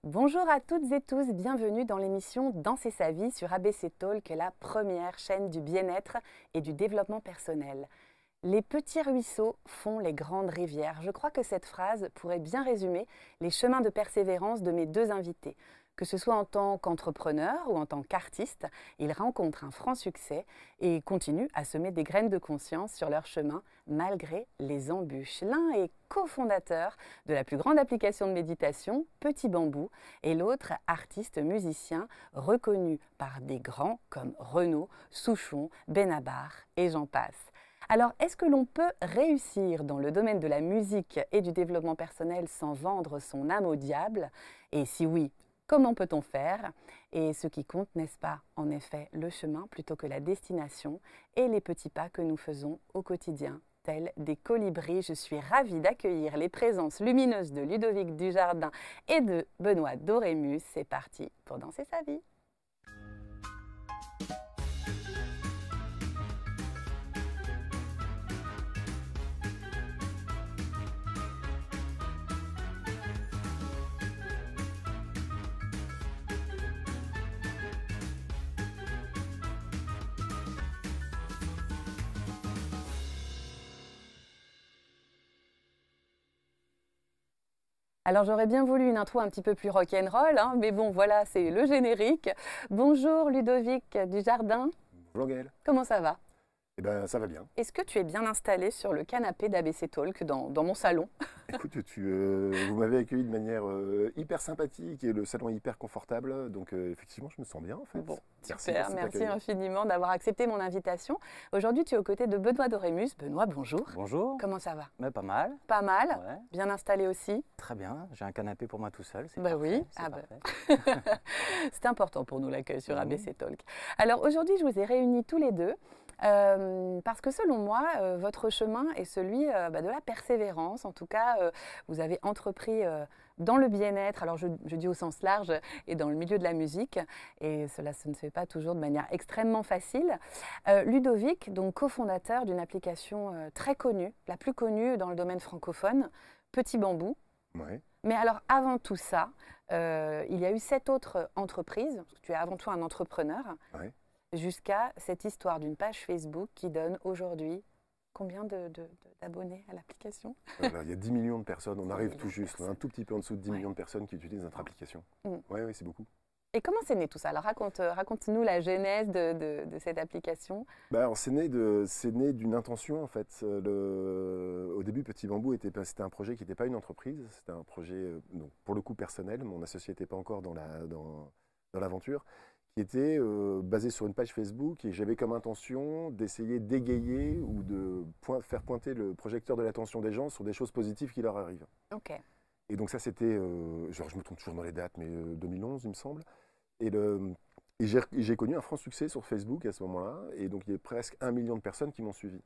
Bonjour à toutes et tous, bienvenue dans l'émission Danser sa vie sur ABC Talk, la première chaîne du bien-être et du développement personnel. Les petits ruisseaux font les grandes rivières. Je crois que cette phrase pourrait bien résumer les chemins de persévérance de mes deux invités. Que ce soit en tant qu'entrepreneur ou en tant qu'artiste, ils rencontrent un franc succès et continuent à semer des graines de conscience sur leur chemin malgré les embûches. L'un est cofondateur de la plus grande application de méditation, Petit Bambou, et l'autre artiste musicien reconnu par des grands comme Renaud, Souchon, Benabar et j'en passe. Alors, est-ce que l'on peut réussir dans le domaine de la musique et du développement personnel sans vendre son âme au diable? Et si oui, comment peut-on faire? Et ce qui compte, n'est-ce pas, en effet, le chemin plutôt que la destination et les petits pas que nous faisons au quotidien, tels des colibris. Je suis ravie d'accueillir les présences lumineuses de Ludovic Dujardin et de Benoît Dorémus. C'est parti pour danser sa vie. Alors j'aurais bien voulu une intro un petit peu plus rock'n'roll, hein, mais bon voilà, c'est le générique. Bonjour Ludovic Dujardin. Bonjour Gaël. Comment ça va? Eh ben, ça va bien. Est-ce que tu es bien installé sur le canapé d'ABC Talk dans mon salon? Écoute, vous m'avez accueilli de manière hyper sympathique et le salon est hyper confortable. Donc effectivement, je me sens bien en fait. Bon, Merci, super, merci d'accueillir. infiniment d'avoir accepté mon invitation. Aujourd'hui, tu es aux côtés de Benoît Dorémus. Benoît, bonjour. Bonjour. Comment ça va? Mais pas mal. Pas mal, Ouais. bien installé aussi. Très bien. J'ai un canapé pour moi tout seul. C'est Bah parfait, oui, c'est ah parfait. c'est important pour nous l'accueil sur Mhm. ABC Talk. Alors aujourd'hui, je vous ai réunis tous les deux parce que selon moi, votre chemin est celui de la persévérance. En tout cas, vous avez entrepris dans le bien-être, alors je dis au sens large, et dans le milieu de la musique, et cela se ne fait pas toujours de manière extrêmement facile. Ludovic, donc cofondateur d'une application très connue, la plus connue dans le domaine francophone, Petit Bambou. Ouais. Mais alors, avant tout ça, il y a eu 7 autres entreprises, parce que tu es avant tout un entrepreneur, Ouais. jusqu'à cette histoire d'une page Facebook qui donne aujourd'hui combien d'abonnés à l'application? Voilà, il y a 10 millions de personnes, on 10 arrive millions tout de juste, personnes. un tout petit peu en dessous de 10 Ouais. millions de personnes qui utilisent notre application. Mm. Oui, oui, c'est beaucoup. Et comment c'est né tout ça? Alors raconte-nous la genèse de cette application. Bah, alors, c'est né d'une intention en fait. Au début, Petit Bambou c'était un projet qui n'était pas une entreprise, c'était un projet donc, pour le coup personnel. Mon associé n'était pas encore dans l'aventure, qui était basé sur une page Facebook et j'avais comme intention d'essayer d'égayer ou de faire pointer le projecteur de l'attention des gens sur des choses positives qui leur arrivent. Ok. Et donc ça c'était, genre je me trompe toujours dans les dates, mais 2011 il me semble. Et j'ai connu un franc succès sur Facebook à ce moment-là, et donc il y a presque 1 million de personnes qui m'ont suivi.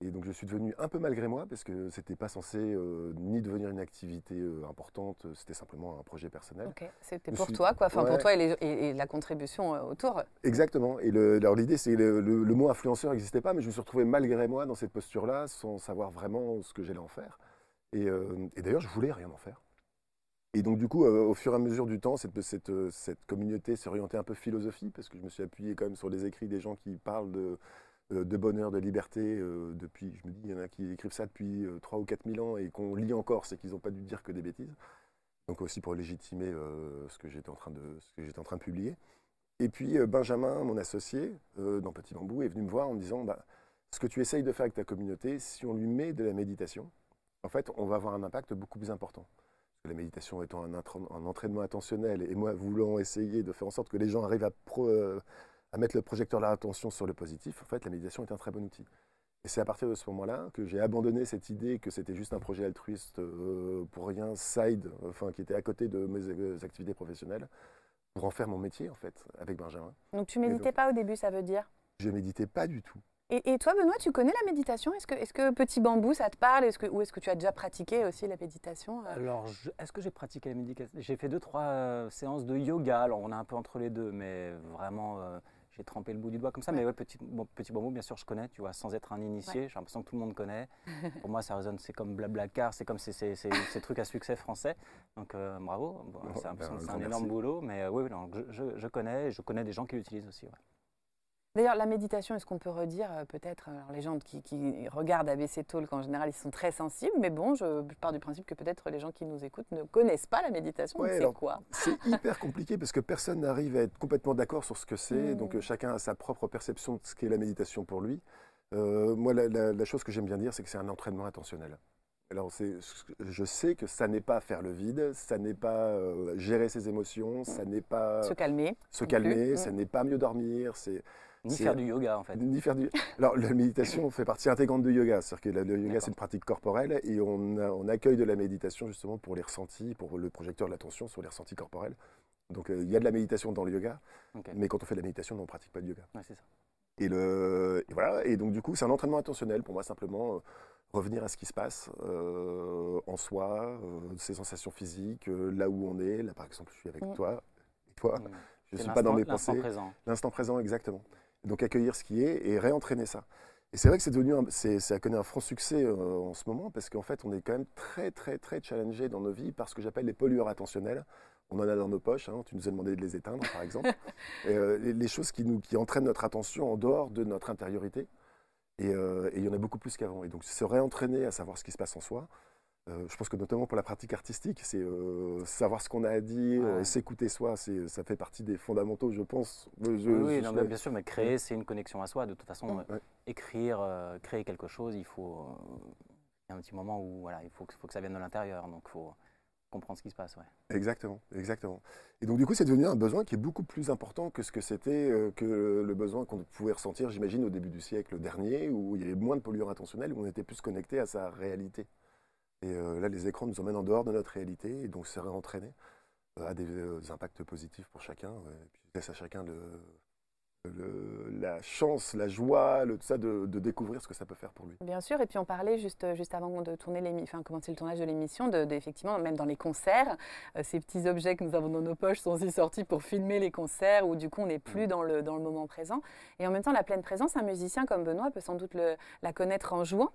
Et donc je suis devenu un peu malgré moi, parce que c'était pas censé ni devenir une activité importante, c'était simplement un projet personnel. Ok. C'était Je pour suis- toi, quoi. Enfin, Ouais. pour toi et la contribution autour. Exactement. Et alors l'idée, c'est le mot influenceur n'existait pas, mais je me suis retrouvé malgré moi dans cette posture-là, sans savoir vraiment ce que j'allais en faire. Et d'ailleurs, je voulais rien en faire. Et donc du coup, au fur et à mesure du temps, cette communauté s'est orientée un peu philosophie, parce que je me suis appuyé quand même sur des écrits des gens qui parlent de bonheur, de liberté, depuis, je me dis, il y en a qui écrivent ça depuis 3 ou 4 000 ans et qu'on lit encore, c'est qu'ils n'ont pas dû dire que des bêtises. Donc aussi pour légitimer ce que j'étais en train de publier. Et puis Benjamin, mon associé, dans Petit Bambou, est venu me voir en me disant, bah, ce que tu essayes de faire avec ta communauté, si on lui met de la méditation, en fait, on va avoir un impact beaucoup plus important. Parce que la méditation étant un entraînement attentionnel, et moi voulant essayer de faire en sorte que les gens arrivent à mettre le projecteur de leur attention sur le positif, en fait, la méditation est un très bon outil. Et c'est à partir de ce moment-là que j'ai abandonné cette idée que c'était juste un projet altruiste pour rien, side, enfin, qui était à côté de mes activités professionnelles, pour en faire mon métier, en fait, avec Benjamin. Donc tu méditais pas au début, ça veut dire? Je méditais pas du tout. Et toi, Benoît, tu connais la méditation? Est-ce que Petit Bambou, ça te parle? Ou est-ce que tu as déjà pratiqué aussi la méditation? Alors, est-ce que j'ai pratiqué la méditation? J'ai fait 2-3 séances de yoga. Alors, on est un peu entre les deux, mais vraiment, j'ai trempé le bout du doigt comme ça, mais ouais, petit bambou, bien sûr, je connais, tu vois, sans être un initié, j'ai l'impression que tout le monde connaît. Pour moi, ça résonne, c'est comme Blablacar, c'est comme ces trucs à succès français. Donc bravo, bon, Oh, c'est ben, un grand énorme merci. boulot, mais oui, non, je connais, et je connais des gens qui l'utilisent aussi. Ouais. D'ailleurs, la méditation, est-ce qu'on peut redire peut-être, alors les gens qui regardent ABC Talk en général, ils sont très sensibles, mais bon, je pars du principe que peut-être les gens qui nous écoutent ne connaissent pas la méditation, donc Ouais, c'est alors, quoi? c'est hyper compliqué parce que personne n'arrive à être complètement d'accord sur ce que c'est. Donc chacun a sa propre perception de ce qu'est la méditation pour lui. Moi, la chose que j'aime bien dire, c'est que c'est un entraînement intentionnel. Alors, je sais que ça n'est pas faire le vide, ça n'est pas gérer ses émotions, ça n'est pas Se calmer. se non calmer, plus. ça n'est pas mieux dormir, Ni c'est- faire du yoga, en fait. ni faire du... Alors, la méditation fait partie intégrante du yoga. C'est-à-dire que le yoga, D'accord. c'est une pratique corporelle et on accueille de la méditation justement pour les ressentis, pour le projecteur de l'attention sur les ressentis corporels. Donc, il y a de la méditation dans le yoga, Ok. mais quand on fait de la méditation, on ne pratique pas de yoga. Ouais, c'est ça. Et voilà. Et donc, du coup, c'est un entraînement intentionnel pour moi, simplement revenir à ce qui se passe en soi, ses sensations physiques, là où on est. Là, par exemple, je suis avec toi et toi. Mm. Je ne C'est suis pas dans mes l'instant pensées. présent. L'instant présent, exactement. Donc accueillir ce qui est et réentraîner ça. Et c'est vrai que c'est devenu, ça connaît un franc succès en ce moment parce qu'en fait, on est quand même très, très, très challengé dans nos vies par ce que j'appelle les pollueurs attentionnels. On en a dans nos poches, hein, tu nous as demandé de les éteindre, par exemple. Et, les choses qui entraînent notre attention en dehors de notre intériorité. Et il y en a beaucoup plus qu'avant. Et donc se réentraîner à savoir ce qui se passe en soi, je pense que notamment pour la pratique artistique, c'est savoir ce qu'on a à dire, Ouais. s'écouter soi, ça fait partie des fondamentaux, je pense. Oui, non, mais bien sûr, mais créer, c'est une connexion à soi. De toute façon, Ouais. écrire, créer quelque chose, il faut. Il y a un petit moment où voilà, faut que ça vienne de l'intérieur. Donc, il faut comprendre ce qui se passe. Ouais. Exactement, exactement. Et donc du coup, c'est devenu un besoin qui est beaucoup plus important que ce que c'était que le besoin qu'on pouvait ressentir, j'imagine, au début du siècle dernier, où il y avait moins de polluants intentionnels, où on était plus connecté à sa réalité. Et là, les écrans nous emmènent en dehors de notre réalité, et donc c'est réentraîné a des impacts positifs pour chacun. Et puis laisse à chacun la chance, la joie, tout ça de découvrir ce que ça peut faire pour lui. Bien sûr, et puis on parlait juste avant de tourner commencer le tournage de l'émission, effectivement, même dans les concerts, ces petits objets que nous avons dans nos poches sont aussi sortis pour filmer les concerts, où du coup on n'est plus dans le moment présent. Et en même temps, la pleine présence, un musicien comme Benoît peut sans doute la connaître en jouant,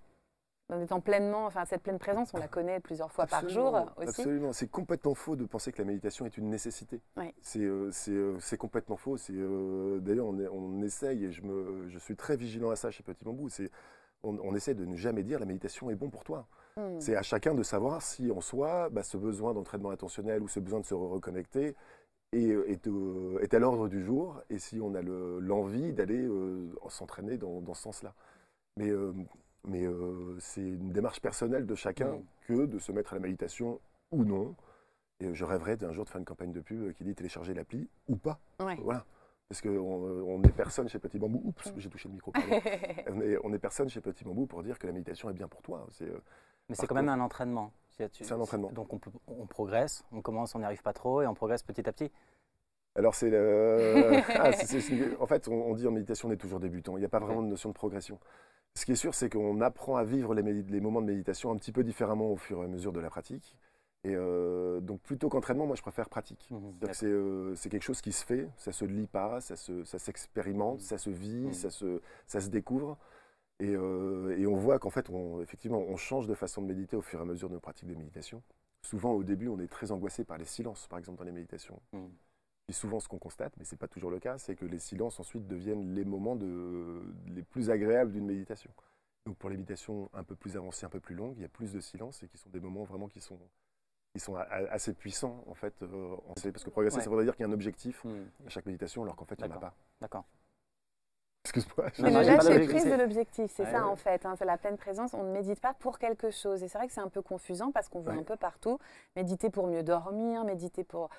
en étant pleinement, cette pleine présence, on la connaît plusieurs fois par jour aussi. Absolument, c'est complètement faux de penser que la méditation est une nécessité. Oui. C'est complètement faux. D'ailleurs, on essaye, et je suis très vigilant à ça chez Petit Bambou, on essaie de ne jamais dire la méditation est bon pour toi. C'est à chacun de savoir si en soi, ce besoin d'entraînement intentionnel ou ce besoin de se reconnecter est à l'ordre du jour, et si on a l'envie d'aller s'entraîner dans ce sens-là. Mais c'est une démarche personnelle de chacun que de se mettre à la méditation ou non. Et je rêverais d'un jour de faire une campagne de pub qui dit télécharger l'appli ou pas. Ouais. Voilà. Parce qu'on n'est personne chez Petit Bambou. Oups, j'ai touché le micro. Pardon. on est personne chez Petit Bambou pour dire que la méditation est bien pour toi. Mais c'est quand même un entraînement. C'est un entraînement. Donc on progresse, on commence, on n'y arrive pas trop et on progresse petit à petit. Alors en fait, on dit en méditation, on est toujours débutant. Il n'y a pas vraiment de notion de progression. Ce qui est sûr, c'est qu'on apprend à vivre les moments de méditation un petit peu différemment au fur et à mesure de la pratique. Et donc, plutôt qu'entraînement, moi, je préfère pratique. C'est quelque chose qui se fait, ça se lit pas, ça s'expérimente, ça se vit, ça se découvre. Et on voit qu'en fait, effectivement, on change de façon de méditer au fur et à mesure de nos pratiques de méditation. Souvent, au début, on est très angoissé par les silences, par exemple, dans les méditations. Et souvent, ce qu'on constate, mais ce n'est pas toujours le cas, c'est que les silences ensuite deviennent les moments les plus agréables d'une méditation. Donc pour les méditations un peu plus avancées, un peu plus longues, il y a plus de silence et qui sont des moments vraiment qui sont assez puissants en fait. Parce que progresser, ça voudrait dire qu'il y a un objectif à chaque méditation, alors qu'en fait, il n'y en a pas. D'accord. Excuse-moi. C'est le lâcher prise de l'objectif, c'est ça en fait. C'est la pleine présence. On ne médite pas pour quelque chose. Et c'est vrai que c'est un peu confusant parce qu'on voit un peu partout méditer pour mieux dormir, méditer pour...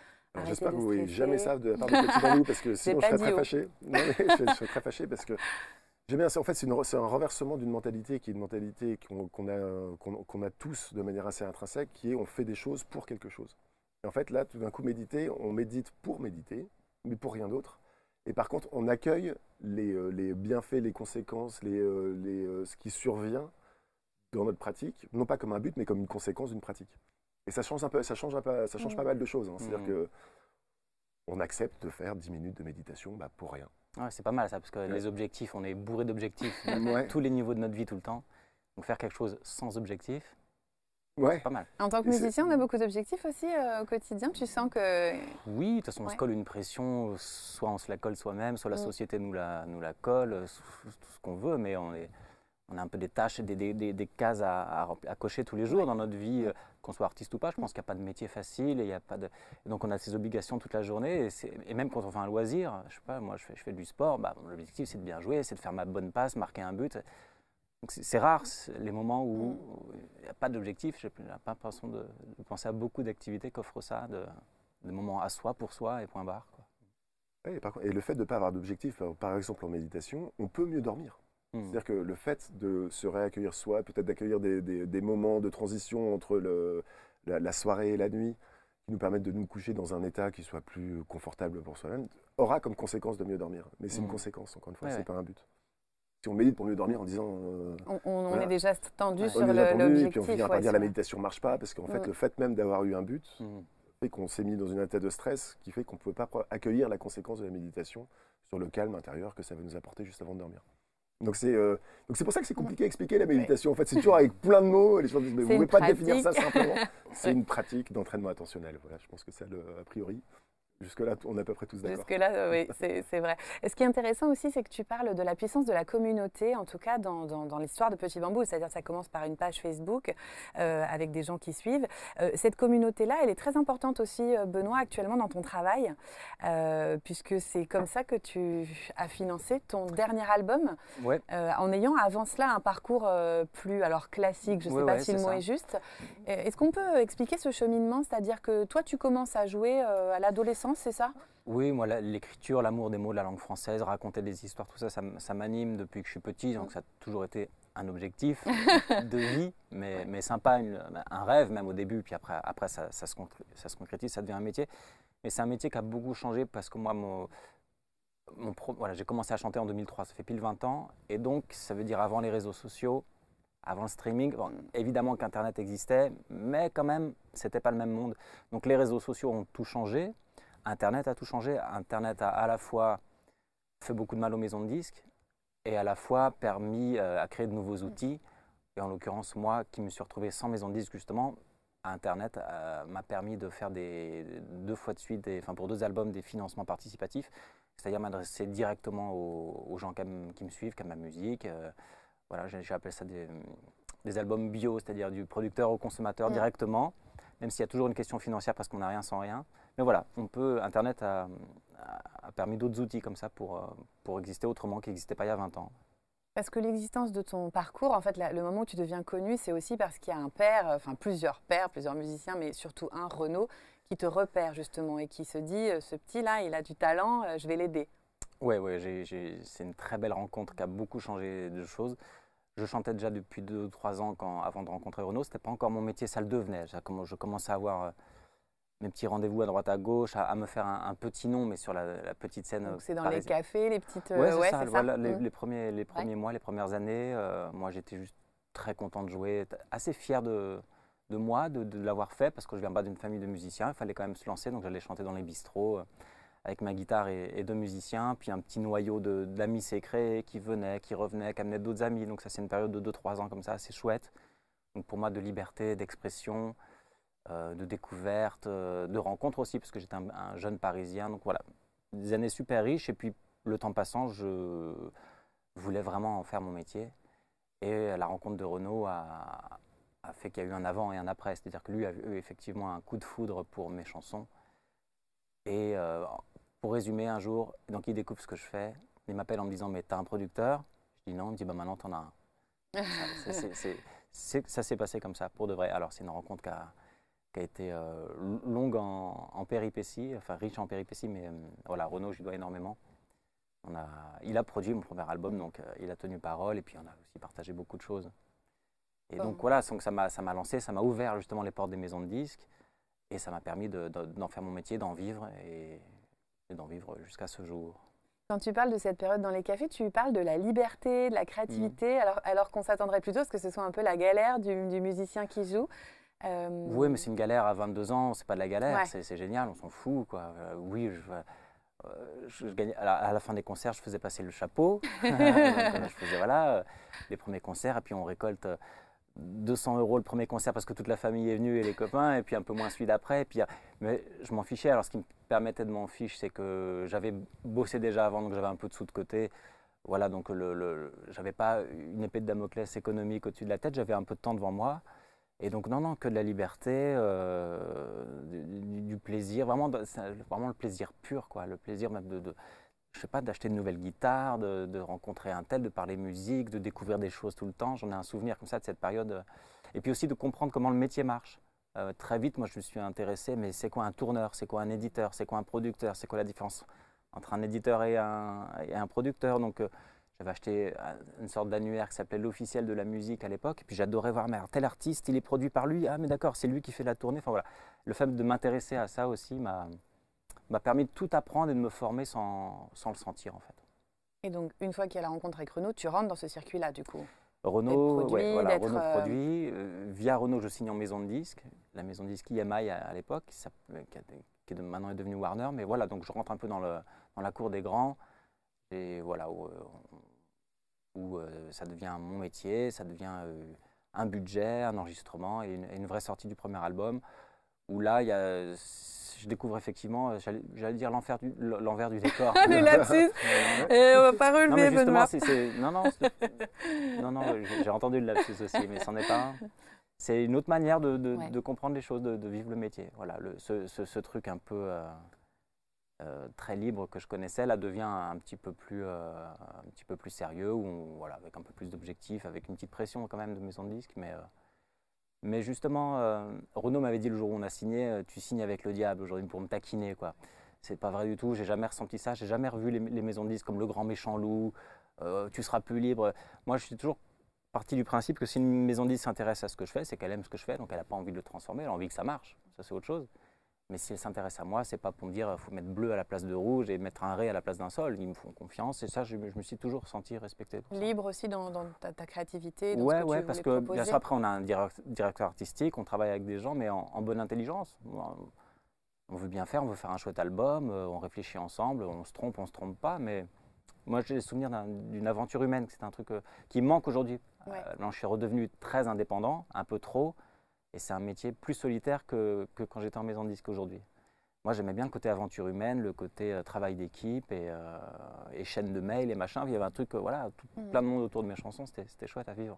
J'espère que vous ne voyez jamais ça de la part de Petit Bambou parce que sinon je serais très fâché. Non, je serais très fâché parce que j'aime bien. En fait, c'est un renversement d'une mentalité qui est une mentalité qu'on a tous de manière assez intrinsèque, qui est on fait des choses pour quelque chose. Et en fait, là, tout d'un coup, méditer, on médite pour méditer, mais pour rien d'autre. Et par contre, on accueille les bienfaits, les conséquences, ce qui survient dans notre pratique, non pas comme un but, mais comme une conséquence d'une pratique. Et ça change pas mal de choses. Hein. C'est-à-dire qu'on accepte de faire 10 minutes de méditation pour rien. Ouais, c'est pas mal ça, parce que les objectifs, on est bourré d'objectifs à Ouais. tous les niveaux de notre vie tout le temps. Donc faire quelque chose sans objectif, Ouais. c'est pas mal. En tant que Et c'est- musicien, on a beaucoup d'objectifs aussi au quotidien. Tu sens que... Oui, de toute façon, on se Ouais. colle une pression, soit on se la colle soi-même, soit la Mm. société nous la colle, tout ce qu'on veut, mais on a un peu des tâches, des cases à cocher tous les jours Ouais. dans notre vie, qu'on soit artiste ou pas. Je pense qu'il n'y a pas de métier facile, et il y a pas de... et donc on a ces obligations toute la journée. Et même quand on fait un loisir, je sais pas, moi je fais du sport, bah, mon objectif c'est de bien jouer, c'est de faire ma bonne passe, marquer un but. Donc c'est rare les moments où il n'y a pas d'objectif. Je n'ai pas l'impression de penser à beaucoup d'activités qu'offre ça, de moments à soi, pour soi et point barre, quoi. Ouais, et le fait de ne pas avoir d'objectif, par exemple en méditation, on peut mieux dormir. C'est-à-dire que le fait de se réaccueillir soi, peut-être d'accueillir des moments de transition entre la soirée et la nuit, qui nous permettent de nous coucher dans un état qui soit plus confortable pour soi-même, aura comme conséquence de mieux dormir. Mais c'est une conséquence, encore une fois, Ouais, c'est ouais. pas un but. Si on médite pour mieux dormir en disant On voilà. est déjà tendu Ouais. sur on est déjà tendu, et l'objectif. puis on finira par ouais, dire la sur- méditation marche pas, parce qu'en fait, Mm. le fait même d'avoir eu un but Mhm. fait qu'on s'est mis dans un état de stress qui fait qu'on ne peut pas accueillir la conséquence de la méditation sur le calme intérieur que ça va nous apporter juste avant de dormir. Donc c'est pour ça que c'est compliqué à expliquer la méditation. En fait, c'est toujours avec plein de mots. Les gens disent, mais vous C'est ne une pouvez pas définir ça pratique. simplement. C'est une pratique d'entraînement attentionnel. Voilà, je pense que c'est a priori. Jusque-là, on est à peu près tous d'accord. Jusque-là, oui, c'est vrai. Et ce qui est intéressant aussi, c'est que tu parles de la puissance de la communauté, en tout cas dans l'histoire de Petit Bambou. C'est-à-dire que ça commence par une page Facebook avec des gens qui suivent. Cette communauté-là, elle est très importante aussi, Benoît, actuellement dans ton travail, puisque c'est comme ça que tu as financé ton dernier album, Ouais. en ayant avant cela un parcours plus alors classique, je ne sais Ouais, pas ouais, si le c'est mot ça. est juste. Est-ce qu'on peut expliquer ce cheminement? C'est-à-dire que toi, tu commences à jouer à l'adolescence, c'est ça? Oui, moi, l'écriture, l'amour des mots de la langue française, raconter des histoires, tout ça, ça m'anime depuis que je suis petit. Donc, ça a toujours été un objectif de vie, mais sympa, un rêve même au début. Puis après ça se concrétise, ça devient un métier. Mais c'est un métier qui a beaucoup changé parce que moi, voilà, j'ai commencé à chanter en 2003, ça fait pile 20 ans. Et donc, ça veut dire avant les réseaux sociaux, avant le streaming. Bon, évidemment qu'Internet existait, mais quand même, ce n'était pas le même monde. Donc, les réseaux sociaux ont tout changé. Internet a tout changé. Internet a à la fois fait beaucoup de mal aux maisons de disques et à la fois permis à créer de nouveaux outils. Et en l'occurrence, moi qui me suis retrouvé sans maison de disques, justement, Internet m'a permis de faire 2 fois de suite, pour 2 albums, des financements participatifs, c'est-à-dire m'adresser directement aux gens qui me suivent, qui aiment ma musique. Voilà, j'ai appelé ça des albums bio, c'est-à-dire du producteur au consommateur directement, même s'il y a toujours une question financière parce qu'on n'a rien sans rien. Mais voilà, Internet a permis d'autres outils comme ça pour exister autrement, qui n'existaient pas il y a 20 ans. Parce que l'existence de ton parcours, en fait, le moment où tu deviens connu, c'est aussi parce qu'il y a un père, enfin plusieurs pères, plusieurs musiciens, mais surtout un, Renaud, qui te repère justement et qui se dit, ce petit-là, il a du talent, je vais l'aider. Ouais, c'est une très belle rencontre qui a beaucoup changé de choses. Je chantais déjà depuis 2 ou 3 ans avant de rencontrer Renaud. Ce n'était pas encore mon métier, ça le devenait. Je commençais à avoir mes petits rendez-vous à droite à gauche, à me faire un petit nom, mais sur la petite scène. Donc c'est dans parisienne. les cafés, les petites... Ouais, c'est ça. c'est Voilà, ça. les premiers mois, les premières années, moi j'étais juste très content de jouer, assez fier de moi, de l'avoir fait, parce que je viens pas d'une famille de musiciens, il fallait quand même se lancer, donc j'allais chanter dans les bistrots avec ma guitare et 2 musiciens, puis un petit noyau d'amis s'est créé, qui venaient, qui revenaient, qui amenaient d'autres amis, donc ça c'est une période de 2-3 ans comme ça, assez chouette. Donc pour moi, de liberté, d'expression, de découverte, de rencontre aussi, parce que j'étais un jeune Parisien, donc voilà, des années super riches, et puis le temps passant, je voulais vraiment en faire mon métier. Et la rencontre de Renaud a fait qu'il y a eu un avant et un après. C'est-à-dire que lui a eu effectivement un coup de foudre pour mes chansons. Et pour résumer, un jour, donc il découvre ce que je fais. Il m'appelle en me disant, mais t'as un producteur? Je dis non. Il me dit, bah maintenant t'en as un. Ça s'est passé comme ça, pour de vrai. Alors c'est une rencontre qui a été longue en péripéties, enfin riche en péripéties, mais voilà, Renaud, je lui dois énormément. Il a produit mon premier album, donc il a tenu parole, et puis on a aussi partagé beaucoup de choses. Et donc voilà, donc ça m'a lancé, ça m'a ouvert justement les portes des maisons de disques, et ça m'a permis d'en faire mon métier, d'en vivre, et d'en vivre jusqu'à ce jour. Quand tu parles de cette période dans les cafés, tu parles de la liberté, de la créativité, alors qu'on s'attendrait plutôt à ce que ce soit un peu la galère du musicien qui joue. Oui, mais c'est une galère à 22 ans, c'est pas de la galère, Ouais. c'est génial, on s'en fout, quoi. Oui, je gagnais, à la fin des concerts, je faisais passer le chapeau. Donc, je faisais les premiers concerts et puis on récolte 200 € le premier concert parce que toute la famille est venue et les copains, et puis un peu moins celui d'après. Mais je m'en fichais. Alors, ce qui me permettait de m'en fiche, c'est que j'avais bossé déjà avant, donc j'avais un peu de sous de côté. Voilà, donc j'avais pas une épée de Damoclès économique au-dessus de la tête, j'avais un peu de temps devant moi. Et donc, non, que de la liberté, du plaisir, vraiment le plaisir pur, quoi. Le plaisir même je sais pas, d'acheter de nouvelles guitares, de rencontrer un tel, de parler musique, de découvrir des choses tout le temps. J'en ai un souvenir comme ça de cette période. Et puis aussi de comprendre comment le métier marche. Très vite, moi, je me suis intéressé, mais c'est quoi un tourneur, c'est quoi un éditeur, c'est quoi un producteur, c'est quoi la différence entre un éditeur et un producteur. Donc, j'avais acheté une sorte d'annuaire qui s'appelait l'Officiel de la musique à l'époque. Et puis j'adorais voir, mais alors, tel artiste, il est produit par lui. Ah, mais d'accord, c'est lui qui fait la tournée. Enfin voilà, le fait de m'intéresser à ça aussi m'a permis de tout apprendre et de me former sans le sentir en fait. Et donc, une fois qu'il y a la rencontre avec Renaud, tu rentres dans ce circuit-là, du coup. Renaud, produit, Renaud produit. Via Renaud, je signe en maison de disques. La maison de disques EMI à l'époque, qui maintenant est devenue Warner. Mais voilà, donc je rentre un peu dans la cour des grands. Et voilà, où ça devient mon métier, ça devient un budget, un enregistrement et une vraie sortie du premier album. Où là, je découvre effectivement, j'allais dire l'envers du décor. Le lapsus. On va pas relever, non, mais justement, Benoît. non, j'ai entendu le lapsus aussi, mais c'en est pas un. C'est une autre manière de comprendre les choses, de vivre le métier. Voilà, ce truc un peu très libre que je connaissais, là, devient un petit peu plus sérieux, voilà, avec un peu plus d'objectifs, avec une petite pression quand même de maison de disques, mais justement, Renaud m'avait dit le jour où on a signé, tu signes avec le diable aujourd'hui pour me taquiner, quoi. C'est pas vrai du tout, j'ai jamais ressenti ça, j'ai jamais revu les maisons de disques comme le grand méchant loup, tu seras plus libre. Moi, je suis toujours parti du principe que si une maison de disques s'intéresse à ce que je fais, c'est qu'elle aime ce que je fais, donc elle n'a pas envie de le transformer, elle a envie que ça marche, ça c'est autre chose. Mais si elle s'intéresse à moi, c'est pas pour me dire faut mettre bleu à la place de rouge et mettre un ré à la place d'un sol. Ils me font confiance et ça, je me suis toujours senti respecté pour ça. Libre aussi dans ta créativité, dans ouais, ce que tu parce voulais que proposer. bien sûr, après, on a un directeur artistique, on travaille avec des gens, mais en bonne intelligence. On veut bien faire, on veut faire un chouette album, on réfléchit ensemble, on se trompe pas, mais moi, j'ai le souvenir d'une aventure humaine, c'est un truc qui me manque aujourd'hui. Ouais. Là, je suis redevenu très indépendant, un peu trop, et c'est un métier plus solitaire que quand j'étais en maison de disque aujourd'hui. Moi, j'aimais bien le côté aventure humaine, le côté travail d'équipe et chaîne de mails et machin. Il y avait un truc, plein de monde autour de mes chansons, c'était chouette à vivre.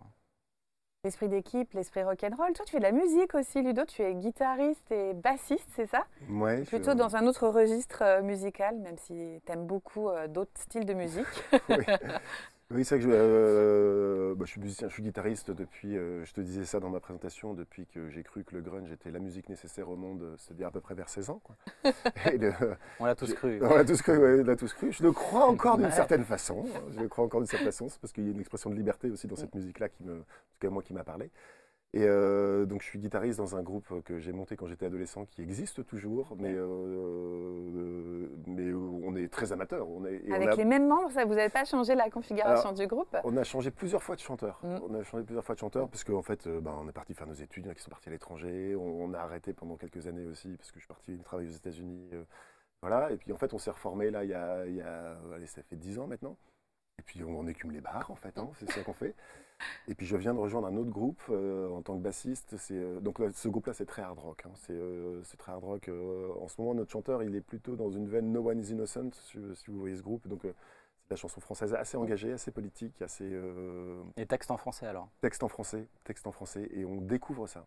L'esprit d'équipe, l'esprit rock'n'roll. Toi, tu fais de la musique aussi, Ludo. Tu es guitariste et bassiste, c'est ça? Ouais. Plutôt dans un autre registre musical, même si tu aimes beaucoup d'autres styles de musique. Oui. Oui, c'est vrai que je suis musicien, je suis guitariste depuis, je te disais ça dans ma présentation, depuis que j'ai cru que le grunge était la musique nécessaire au monde, c'est-à-dire à peu près vers 16 ans, quoi. On l'a tous cru. On l'a tous cru, ouais, on l'a tous cru. Je le crois encore d'une certaine façon. Je le crois encore d'une certaine façon. C'est parce qu'il y a une expression de liberté aussi dans cette musique-là en tout cas moi, qui m'a parlé. Et donc je suis guitariste dans un groupe que j'ai monté quand j'étais adolescent, qui existe toujours, mais on est très amateurs. Avec les mêmes membres, ça, vous n'avez pas changé la configuration du groupe? On a changé plusieurs fois de chanteur. On a changé plusieurs fois de chanteur parce qu'en fait, on est parti faire nos études, il y en a qui sont partis à l'étranger. On a arrêté pendant quelques années aussi parce que je suis parti travailler aux États-Unis. Voilà. Et puis en fait, on s'est reformé là allez, ça fait 10 ans maintenant. Et puis on écume les bars en fait, hein, c'est ça qu'on fait. Et puis je viens de rejoindre un autre groupe en tant que bassiste. Donc là, ce groupe-là, c'est très hard rock. Hein. C'est très hard rock. En ce moment, notre chanteur, il est plutôt dans une veine No One Is Innocent, si vous voyez ce groupe. Donc c'est de la chanson française assez engagée, assez politique, assez. Et texte en français alors? Texte en français. Et on découvre ça.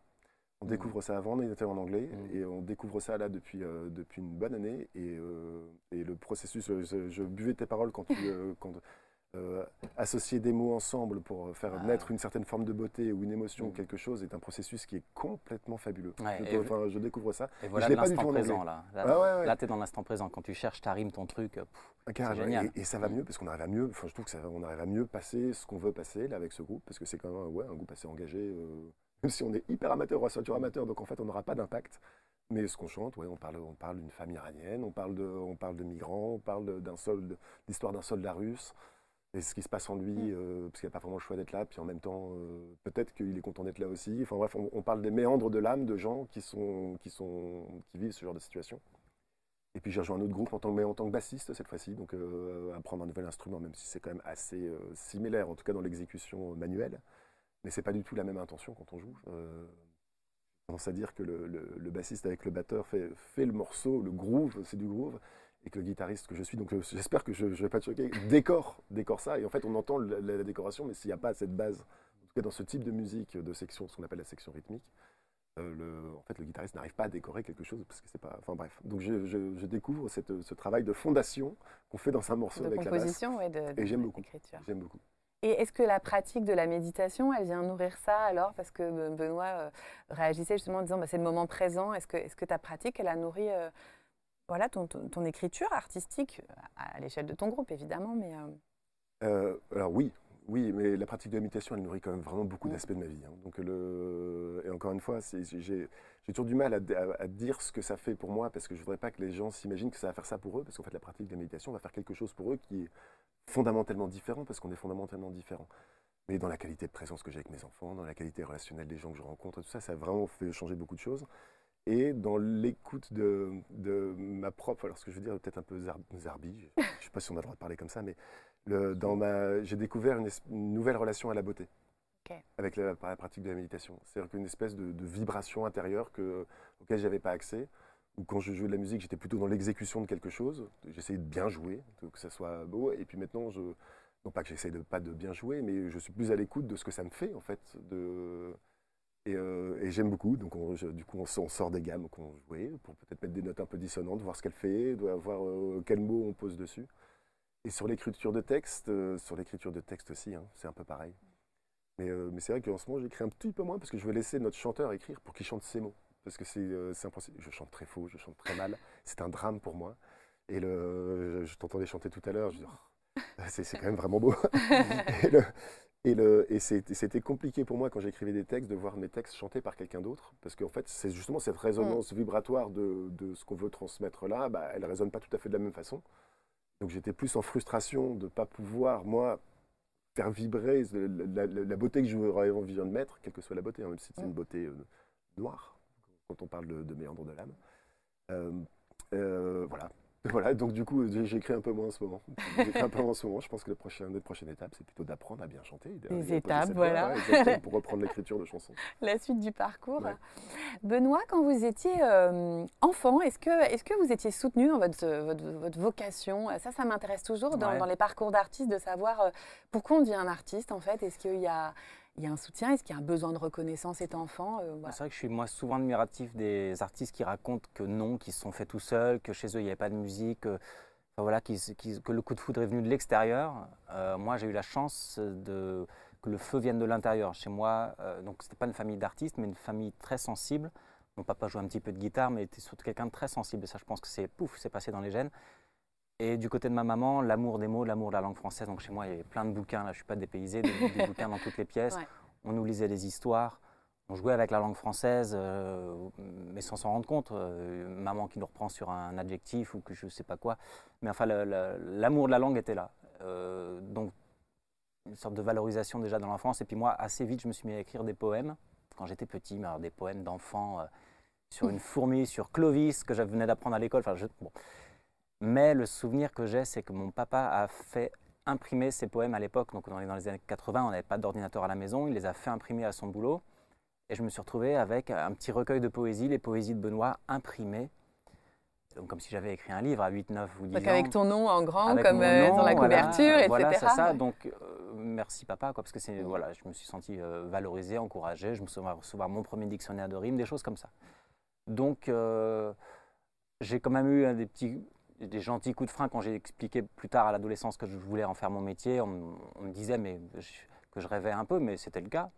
On découvre ça. Avant, on était en anglais et on découvre ça là depuis une bonne année. Et le processus, je buvais tes paroles quand associer des mots ensemble pour faire naître une certaine forme de beauté ou une émotion ou quelque chose est un processus qui est complètement fabuleux. Ouais, je découvre ça. Et voilà l'instant présent là. Là tu es dans l'instant présent. Quand tu cherches ta rime, ton truc, c'est génial. Et ça va mieux parce qu'on arrive à mieux, je trouve qu'on arrive à mieux passer ce qu'on veut passer là avec ce groupe parce que c'est quand même un groupe assez engagé, même si on est hyper amateur, amateur, donc en fait on n'aura pas d'impact. Mais ce qu'on chante, on parle d'une femme iranienne, on parle de migrants, on parle l'histoire d'un soldat russe. Et ce qui se passe en lui, parce qu'il n'a pas vraiment le choix d'être là, puis en même temps, peut-être qu'il est content d'être là aussi. Enfin bref, on parle des méandres de l'âme de gens qui vivent ce genre de situation. Et puis j'ai rejoint un autre groupe mais en tant que bassiste cette fois-ci, donc apprendre un nouvel instrument, même si c'est quand même assez similaire, en tout cas dans l'exécution manuelle. Mais c'est pas du tout la même intention quand on joue. J'ai tendance à dire que le bassiste avec le batteur fait le morceau, le groove, c'est du groove, et que le guitariste que je suis, donc j'espère que je ne vais pas te choquer, décore ça. Et en fait, on entend la décoration, mais s'il n'y a pas cette base, en tout cas dans ce type de musique, de section, ce qu'on appelle la section rythmique, en fait, le guitariste n'arrive pas à décorer quelque chose parce que c'est pas. Enfin bref. Donc je découvre ce travail de fondation qu'on fait dans un morceau De avec la basse. composition, oui, Et j'aime beaucoup. d'écriture. J'aime beaucoup. Et est-ce que la pratique de la méditation, elle vient nourrir ça alors? Parce que Benoît réagissait justement en disant bah, c'est le moment présent. Est-ce que ta pratique, elle a nourri voilà, ton écriture artistique, à l'échelle de ton groupe évidemment, mais Alors oui, mais la pratique de la méditation, elle nourrit quand même vraiment beaucoup Mm. d'aspects de ma vie, hein. Donc et encore une fois, j'ai toujours du mal à dire ce que ça fait pour moi parce que je voudrais pas que les gens s'imaginent que ça va faire ça pour eux, parce qu'en fait, la pratique de la méditation va faire quelque chose pour eux qui est fondamentalement différent parce qu'on est fondamentalement différent. Mais dans la qualité de présence que j'ai avec mes enfants, dans la qualité relationnelle des gens que je rencontre, tout ça, ça a vraiment fait changer beaucoup de choses. Et dans l'écoute de ma propre, alors ce que je veux dire est peut-être un peu zarbi, je ne sais pas si on a le droit de parler comme ça, mais j'ai découvert une nouvelle relation à la beauté Ok. avec par la pratique de la méditation. C'est-à-dire qu'une espèce de vibration intérieure auquel je n'avais pas accès, où quand je jouais de la musique, j'étais plutôt dans l'exécution de quelque chose, j'essayais de bien jouer, que ça soit beau, et puis maintenant, non pas que j'essaie pas de bien jouer, mais je suis plus à l'écoute de ce que ça me fait, en fait, et j'aime beaucoup, donc du coup on sort des gammes qu'on jouait pour peut-être mettre des notes un peu dissonantes, voir ce qu'elle fait, voir quel mot on pose dessus. Et sur l'écriture de texte, aussi, hein, c'est un peu pareil. Mais c'est vrai qu'en ce moment j'écris un petit peu moins parce que je veux laisser notre chanteur écrire pour qu'il chante ses mots. Parce que c'est impossible. Je chante très faux, je chante très mal. C'est un drame pour moi. Et je t'entendais chanter tout à l'heure, je dis, oh, c'est quand même vraiment beau. Et c'était compliqué pour moi quand j'écrivais des textes de voir mes textes chantés par quelqu'un d'autre, parce qu'en fait, c'est justement cette résonance vibratoire de ce qu'on veut transmettre là, bah, elle ne résonne pas tout à fait de la même façon. Donc j'étais plus en frustration de ne pas pouvoir, moi, faire vibrer la beauté que j'aurais envie de mettre, quelle que soit la beauté, hein, même si c'est une beauté noire, quand on parle de méandre de l'âme. Voilà. Voilà, donc du coup, j'écris un peu moins en ce moment. J'écris un peu moins en ce moment. Je pense que notre prochaine étape, c'est plutôt d'apprendre à bien chanter. des étapes, voilà. Ouais, pour reprendre l'écriture de chansons. La suite du parcours. Ouais. Benoît, quand vous étiez enfant, est-ce que vous étiez soutenu dans votre vocation? Ça m'intéresse toujours dans les parcours d'artistes de savoir pourquoi on devient un artiste en fait. Est-ce qu'il y a un soutien? Est-ce qu'il y a un besoin de reconnaissance étant enfant? Voilà. C'est vrai que je suis moi souvent admiratif des artistes qui racontent que non, qu'ils se sont faits tout seuls, que chez eux il n'y avait pas de musique, enfin, voilà, que le coup de foudre est venu de l'extérieur. Moi j'ai eu la chance que le feu vienne de l'intérieur. Chez moi, donc c'était pas une famille d'artistes, mais une famille très sensible. Mon papa jouait un petit peu de guitare, mais était surtout quelqu'un de très sensible. Et ça, je pense que c'est passé dans les gènes. Et du côté de ma maman, l'amour des mots, l'amour de la langue française. Donc chez moi, il y avait plein de bouquins. Là, je ne suis pas dépaysé, des bouquins dans toutes les pièces. Ouais. On nous lisait des histoires. On jouait avec la langue française, mais sans s'en rendre compte. Maman qui nous reprend sur un adjectif ou que je ne sais pas quoi. Mais enfin, l'amour de la langue était là. Donc, une sorte de valorisation déjà dans l'enfance. Et puis moi, assez vite, je me suis mis à écrire des poèmes. Quand j'étais petit, mais alors des poèmes d'enfants sur une fourmi, sur Clovis, que je venais d'apprendre à l'école. Enfin, bon. Mais le souvenir que j'ai, c'est que mon papa a fait imprimer ses poèmes à l'époque. Donc, on est dans les années 80, on n'avait pas d'ordinateur à la maison. Il les a fait imprimer à son boulot. Et je me suis retrouvé avec un petit recueil de poésie, les poésies de Benoît, imprimées. Donc, comme si j'avais écrit un livre à 8, 9 ou 10 ans. Donc avec ton nom en grand, Avec comme mon nom, dans la couverture, etc. Voilà, c'est ça. Ouais. Donc, merci papa, quoi, parce que voilà, je me suis senti valorisé, encouragé. Je me souviens recevoir mon premier dictionnaire de rimes, des choses comme ça. Donc, j'ai quand même eu des gentils coups de frein quand j'ai expliqué plus tard à l'adolescence que je voulais en faire mon métier. On me disait que je rêvais un peu, mais c'était le cas.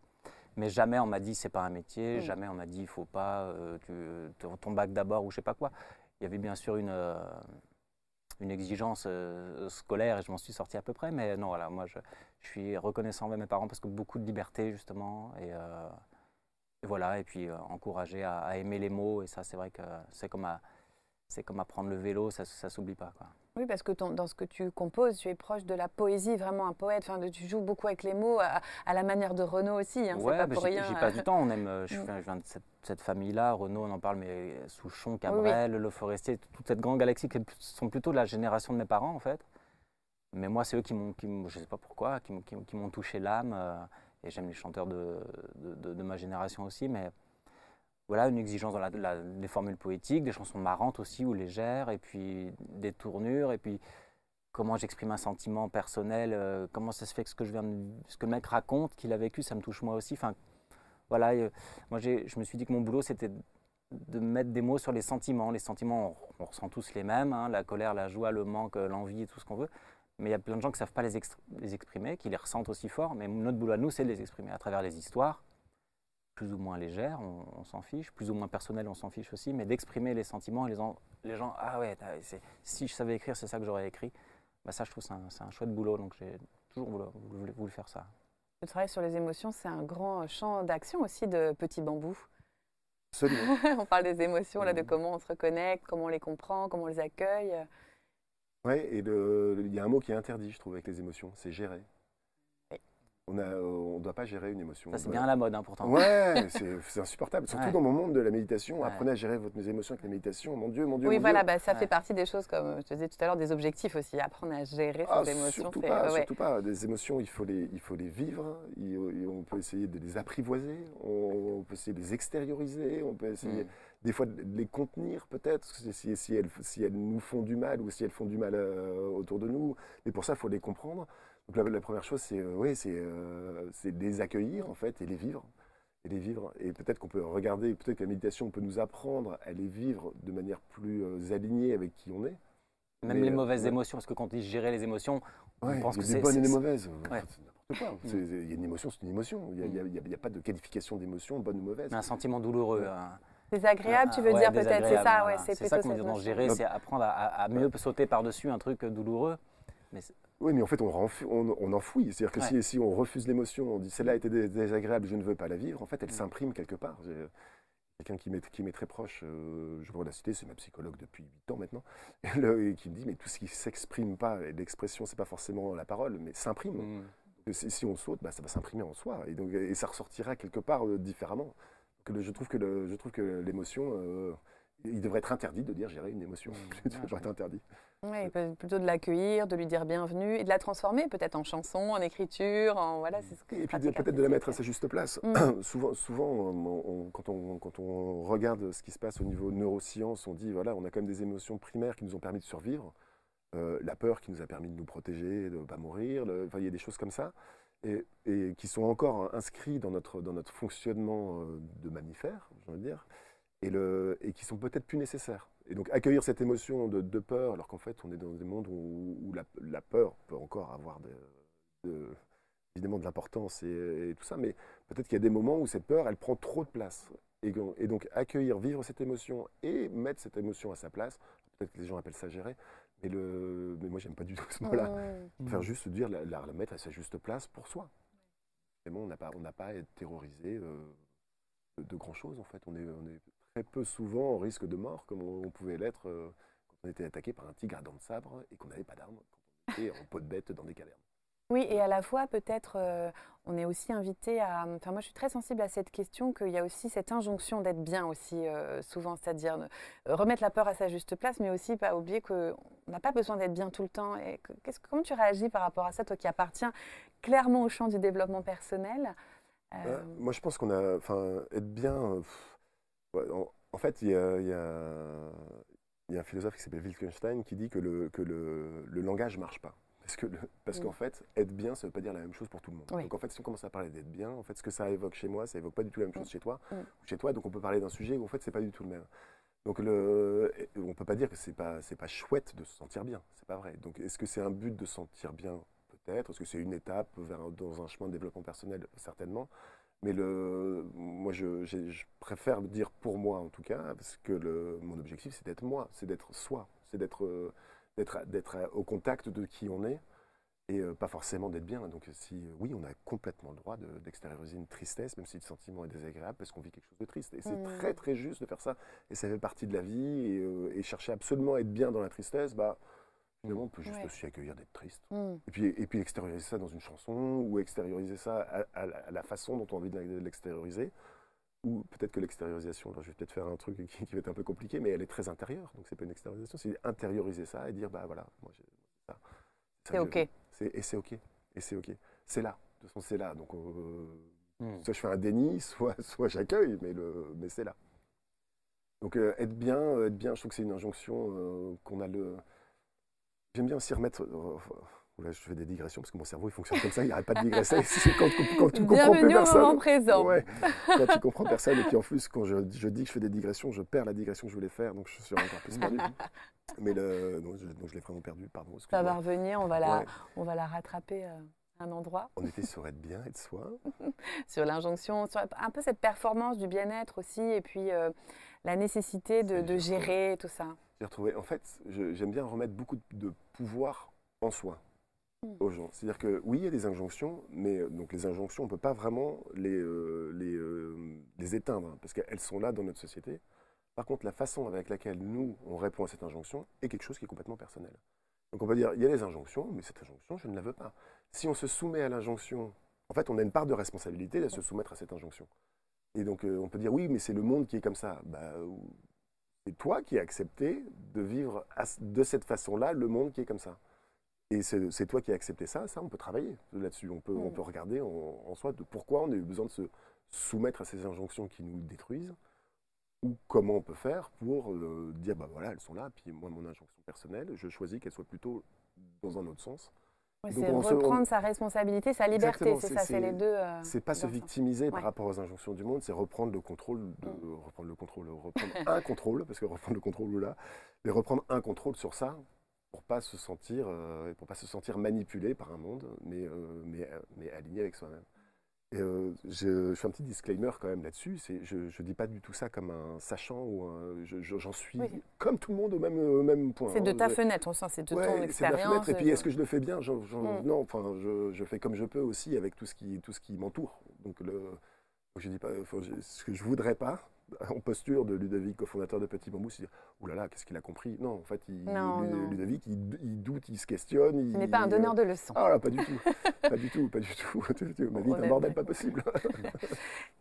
Mais jamais on m'a dit c'est pas un métier, jamais on m'a dit il faut pas ton bac d'abord ou je sais pas quoi. Il y avait bien sûr une exigence scolaire et je m'en suis sorti à peu près, mais non voilà, moi je suis reconnaissant envers mes parents parce que beaucoup de liberté justement et voilà, et puis encouragé à aimer les mots, et ça c'est vrai que c'est comme apprendre le vélo, ça s'oublie pas, quoi. Oui, parce que dans ce que tu composes, tu es proche de la poésie, vraiment un poète. Enfin, tu joues beaucoup avec les mots, à la manière de Renaud aussi. Hein, c'est Ouais, pas bah, pour rien. j'y passe du temps. On aime, Mm. je viens de cette famille-là. Renaud, on en parle, mais Souchon, Oui, oui. Cabrel, Le Forestier, toute cette grande galaxie qui sont plutôt de la génération de mes parents, en fait. Mais moi, c'est eux je sais pas pourquoi, qui m'ont touché l'âme. Et j'aime les chanteurs de ma génération aussi. Mais voilà, une exigence dans les formules poétiques, des chansons marrantes aussi ou légères, et puis des tournures, et puis comment j'exprime un sentiment personnel, comment ça se fait que ce que le mec raconte, qu'il a vécu, ça me touche moi aussi. Enfin, voilà, moi je me suis dit que mon boulot c'était de mettre des mots sur les sentiments. Les sentiments, on ressent tous les mêmes, hein, la colère, la joie, le manque, l'envie, tout ce qu'on veut. Mais il y a plein de gens qui ne savent pas les exprimer, qui les ressentent aussi fort. Mais notre boulot à nous, c'est de les exprimer à travers les histoires, plus ou moins légères, on s'en fiche, plus ou moins personnelles, on s'en fiche aussi, mais d'exprimer les sentiments et les gens, ah ouais, si je savais écrire, c'est ça que j'aurais écrit. Bah ça, je trouve, c'est un chouette boulot, donc j'ai toujours voulu faire ça. Le travail sur les émotions, c'est un grand champ d'action aussi de Petit Bambou. Absolument. On parle des émotions, là, de comment on se reconnecte, comment on les comprend, comment on les accueille. Ouais, et il y a un mot qui est interdit, je trouve, avec les émotions, c'est gérer. Oui. On ne doit pas gérer une émotion. Ça, c'est bien à la mode, hein, pourtant. Ouais, c'est insupportable. Surtout Ouais. dans mon monde de la méditation, Ouais. apprenez à gérer vos émotions avec la méditation. Mon Dieu, mon Dieu, Oui, mon voilà, Dieu. bah, ça Ouais. fait partie des choses, comme je te disais tout à l'heure, des objectifs aussi. Apprendre à gérer Ah, ses émotions. surtout c'est- pas, ouais, ouais. surtout pas. Des émotions, il faut les vivre. On peut essayer de les apprivoiser. On peut essayer de les extérioriser. On peut essayer, des fois, de les contenir, peut-être, si elles nous font du mal ou si elles font du mal autour de nous. Mais pour ça, il faut les comprendre. Donc, la première chose, c'est de les accueillir, en fait, et les vivre. Et les vivre. Et peut-être qu'on peut regarder, peut-être que la méditation peut nous apprendre à les vivre de manière plus alignée avec qui on est. Même Mais, les mauvaises ouais. émotions, parce que quand on dit gérer les émotions, on Ouais, pense il y que a des bonnes et des c'est- mauvaises. Ouais. C'est n'importe quoi. Il y a une émotion, c'est une émotion. Il y a pas de qualification d'émotion, bonne ou mauvaise. un sentiment douloureux. Ouais. Désagréable, tu veux Ouais, dire peut-être, c'est désagréable, ça, voilà. ouais, c'est C'est ça plutôt qu'on cette dit dans notion. gérer, Hop. c'est apprendre à mieux sauter par-dessus un truc douloureux. Mais Oui, mais en fait, on enfouit. C'est-à-dire que Ouais. si on refuse l'émotion, on dit celle-là a été désagréable, je ne veux pas la vivre, en fait, elle s'imprime quelque part. J'ai quelqu'un qui m'est très proche, je pourrais la citer, c'est ma psychologue depuis 8 ans maintenant, et qui me dit mais tout ce qui ne s'exprime pas, et l'expression, c'est pas forcément la parole, mais s'imprime. Mm. Si on saute, bah, ça va s'imprimer en soi, et ça ressortira quelque part différemment. Je trouve que l'émotion, il devrait être interdit de dire gérer une émotion. Ça devrait être interdit. Oui, plutôt de l'accueillir, de lui dire bienvenue et de la transformer peut-être en chanson, en écriture, en voilà, c'est ce que Et tu puis pratiques peut-être de la mettre à artistique. sa juste place. Mm. Souvent, quand on regarde ce qui se passe au niveau neurosciences, on dit voilà, on a quand même des émotions primaires qui nous ont permis de survivre. La peur qui nous a permis de nous protéger, de ne pas mourir. Enfin, il y a des choses comme ça. Et qui sont encore inscrits dans notre fonctionnement de mammifère, je veux dire, et qui sont peut-être plus nécessaires. Et donc accueillir cette émotion de peur, alors qu'en fait on est dans des mondes où la peur peut encore avoir évidemment de l'importance et tout ça, mais peut-être qu'il y a des moments où cette peur, elle prend trop de place. Et donc accueillir, vivre cette émotion et mettre cette émotion à sa place, peut-être que les gens appellent ça gérer, mais moi j'aime pas du tout ce mot-là. Mm. Faire juste se dire, la mettre à sa juste place pour soi. Vraiment, on n'a pas à être terrorisé de grand-chose en fait. On est très peu souvent en risque de mort, comme on pouvait l'être quand on était attaqué par un tigre à dents de sabre et qu'on n'avait pas d'armes, quand on était en peau de bête dans des cavernes. Oui, et à la fois, peut-être, on est aussi invité à... Enfin, moi, je suis très sensible à cette question, qu'il y a aussi cette injonction d'être bien aussi, souvent, c'est-à-dire remettre la peur à sa juste place, mais aussi pas oublier qu'on n'a pas besoin d'être bien tout le temps. Et comment tu réagis par rapport à ça, toi qui appartiens clairement au champ du développement personnel? Moi, je pense enfin, être bien. Ouais, en fait, il y a un philosophe qui s'appelle Wittgenstein qui dit que le langage marche pas. Parce qu'en fait, être bien, ça ne veut pas dire la même chose pour tout le monde. Oui. Donc en fait, si on commence à parler d'être bien, en fait, ce que ça évoque chez moi, ça évoque pas du tout la même chose chez toi. Mm. Ou chez toi, donc on peut parler d'un sujet où en fait, c'est pas du tout le même. Donc on peut pas dire que c'est pas chouette de se sentir bien. C'est pas vrai. Donc est-ce que c'est un but de se sentir bien? Peut-être. Est-ce que c'est une étape dans un chemin de développement personnel? Certainement. Mais moi, je préfère le dire pour moi en tout cas, parce que mon objectif, c'est d'être moi, c'est d'être soi, c'est d'être au contact de qui on est et pas forcément d'être bien. Donc oui, on a complètement le droit d'extérioriser une tristesse, même si le sentiment est désagréable, parce qu'on vit quelque chose de triste. Et c'est très très juste de faire ça. Et ça fait partie de la vie. Et chercher absolument à être bien dans la tristesse, bah Finalement, on peut juste Ouais. aussi accueillir d'être triste. Mm. Et puis extérioriser ça dans une chanson, ou extérioriser ça à la façon dont on a envie de l'extérioriser. Ou peut-être que l'extériorisation, là je vais peut-être faire un truc qui va être un peu compliqué, mais elle est très intérieure. Donc c'est pas une extériorisation, c'est intérioriser ça et dire, bah voilà, moi j'ai ça. C'est OK. Et c'est OK. Et c'est OK. C'est là. De toute façon, c'est là. Donc soit je fais un déni, soit j'accueille, mais c'est là. Donc être bien, je trouve que c'est une injonction qu'on a le. J'aime bien aussi remettre. Là, je fais des digressions parce que mon cerveau il fonctionne comme ça, il n'arrête pas de digresser. Quand tu comprends plus Bienvenue au personne. moment présent. Ouais, quand tu comprends personne. Et puis en plus, quand je dis que je fais des digressions, je perds la digression que je voulais faire, donc je suis encore plus perdu. Mais donc je l'ai vraiment perdu, pardon. Ça va revenir, on va Ouais. la rattraper à un endroit. On était sur être bien, être soi. Sur l'injonction, sur un peu cette performance du bien-être aussi, et puis la nécessité de gérer tout ça. J'ai retrouvé. En fait, j'aime bien remettre beaucoup de pouvoir en soi. Aux gens. C'est-à-dire que oui, il y a des injonctions, mais donc les injonctions, on ne peut pas vraiment les éteindre, hein, parce qu'elles sont là dans notre société. Par contre, la façon avec laquelle nous, on répond à cette injonction est quelque chose qui est complètement personnel. Donc on peut dire, il y a des injonctions, mais cette injonction, je ne la veux pas. Si on se soumet à l'injonction, en fait, on a une part de responsabilité de se soumettre à cette injonction. Et donc on peut dire, oui, mais c'est le monde qui est comme ça. Bah, c'est toi qui as accepté de vivre de cette façon-là le monde qui est comme ça. Et c'est toi qui as accepté ça, on peut travailler là-dessus. On peut regarder en soi de pourquoi on a eu besoin de se soumettre à ces injonctions qui nous détruisent, ou comment on peut faire pour dire, bah voilà, elles sont là, puis moi, mon injonction personnelle, je choisis qu'elle soit plutôt dans un autre sens. Ouais, Donc, c'est reprendre sa responsabilité, sa liberté, Exactement, c'est ça, c'est les deux. C'est pas se victimiser par rapport aux injonctions du monde, c'est reprendre le contrôle, reprendre un contrôle, parce que reprendre le contrôle là, mais reprendre un contrôle sur ça pour pas se sentir manipulé par un monde, mais aligné avec soi-même. Et je fais un petit disclaimer quand même là-dessus. Je dis pas du tout ça comme un sachant ou j'en suis comme tout le monde au même point. C'est de ta fenêtre, on sent, c'est de ton expérience. C'est de la fenêtre. Et puis est-ce que je le fais bien? Non, enfin, je fais comme je peux aussi avec tout ce qui m'entoure. Donc je dis pas, ce que je voudrais pas, en posture de Ludovic, cofondateur de Petit Bambou, c'est dire « Ouh là là, qu'est-ce qu'il a compris » Non, en fait, Ludovic, il doute, il se questionne. Ce n'est pas un donneur de leçons. Ah là, pas du tout. Pas du tout. Ma vie est un bordel pas possible.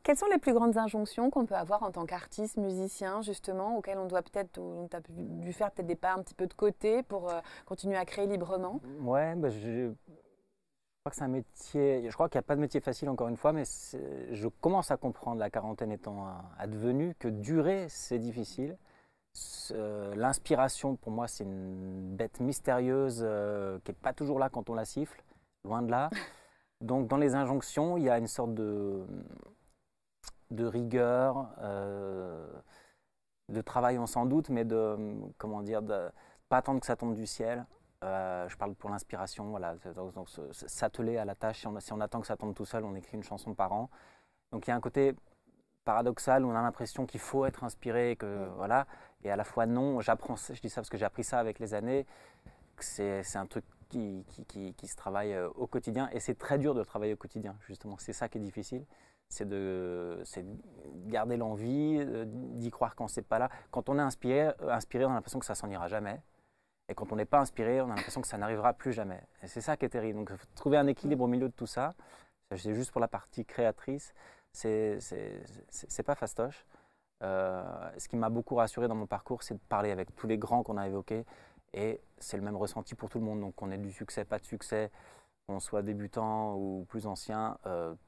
Quelles sont les plus grandes injonctions qu'on peut avoir en tant qu'artiste, musicien, justement, auxquelles on doit peut-être, on a dû faire peut-être des pas un petit peu de côté pour continuer à créer librement? Ouais, bah, je crois que c'est un métier, je crois qu'il n'y a pas de métier facile encore une fois, mais je commence à comprendre, la quarantaine étant advenue, que durer c'est difficile. L'inspiration pour moi c'est une bête mystérieuse qui n'est pas toujours là quand on la siffle, loin de là. Donc dans les injonctions il y a une sorte de rigueur, de travail on s'en doute, mais de pas attendre que ça tombe du ciel. Je parle pour l'inspiration, voilà, donc s'atteler à la tâche. Si on attend que ça tombe tout seul, on écrit une chanson par an. Donc il y a un côté paradoxal où on a l'impression qu'il faut être inspiré, voilà, et à la fois non. Je dis ça parce que j'ai appris ça avec les années, que c'est un truc qui se travaille au quotidien, et c'est très dur de travailler au quotidien, justement. C'est ça qui est difficile, c'est de garder l'envie, d'y croire quand c'est pas là. Quand on est inspiré, on a l'impression que ça s'en ira jamais. Et quand on n'est pas inspiré, on a l'impression que ça n'arrivera plus jamais. Et c'est ça qui est terrible. Donc, trouver un équilibre au milieu de tout ça, c'est juste pour la partie créatrice, c'est pas fastoche. Ce qui m'a beaucoup rassuré dans mon parcours, c'est de parler avec tous les grands qu'on a évoqués. Et c'est le même ressenti pour tout le monde. Donc, qu'on ait du succès, pas de succès, qu'on soit débutant ou plus ancien,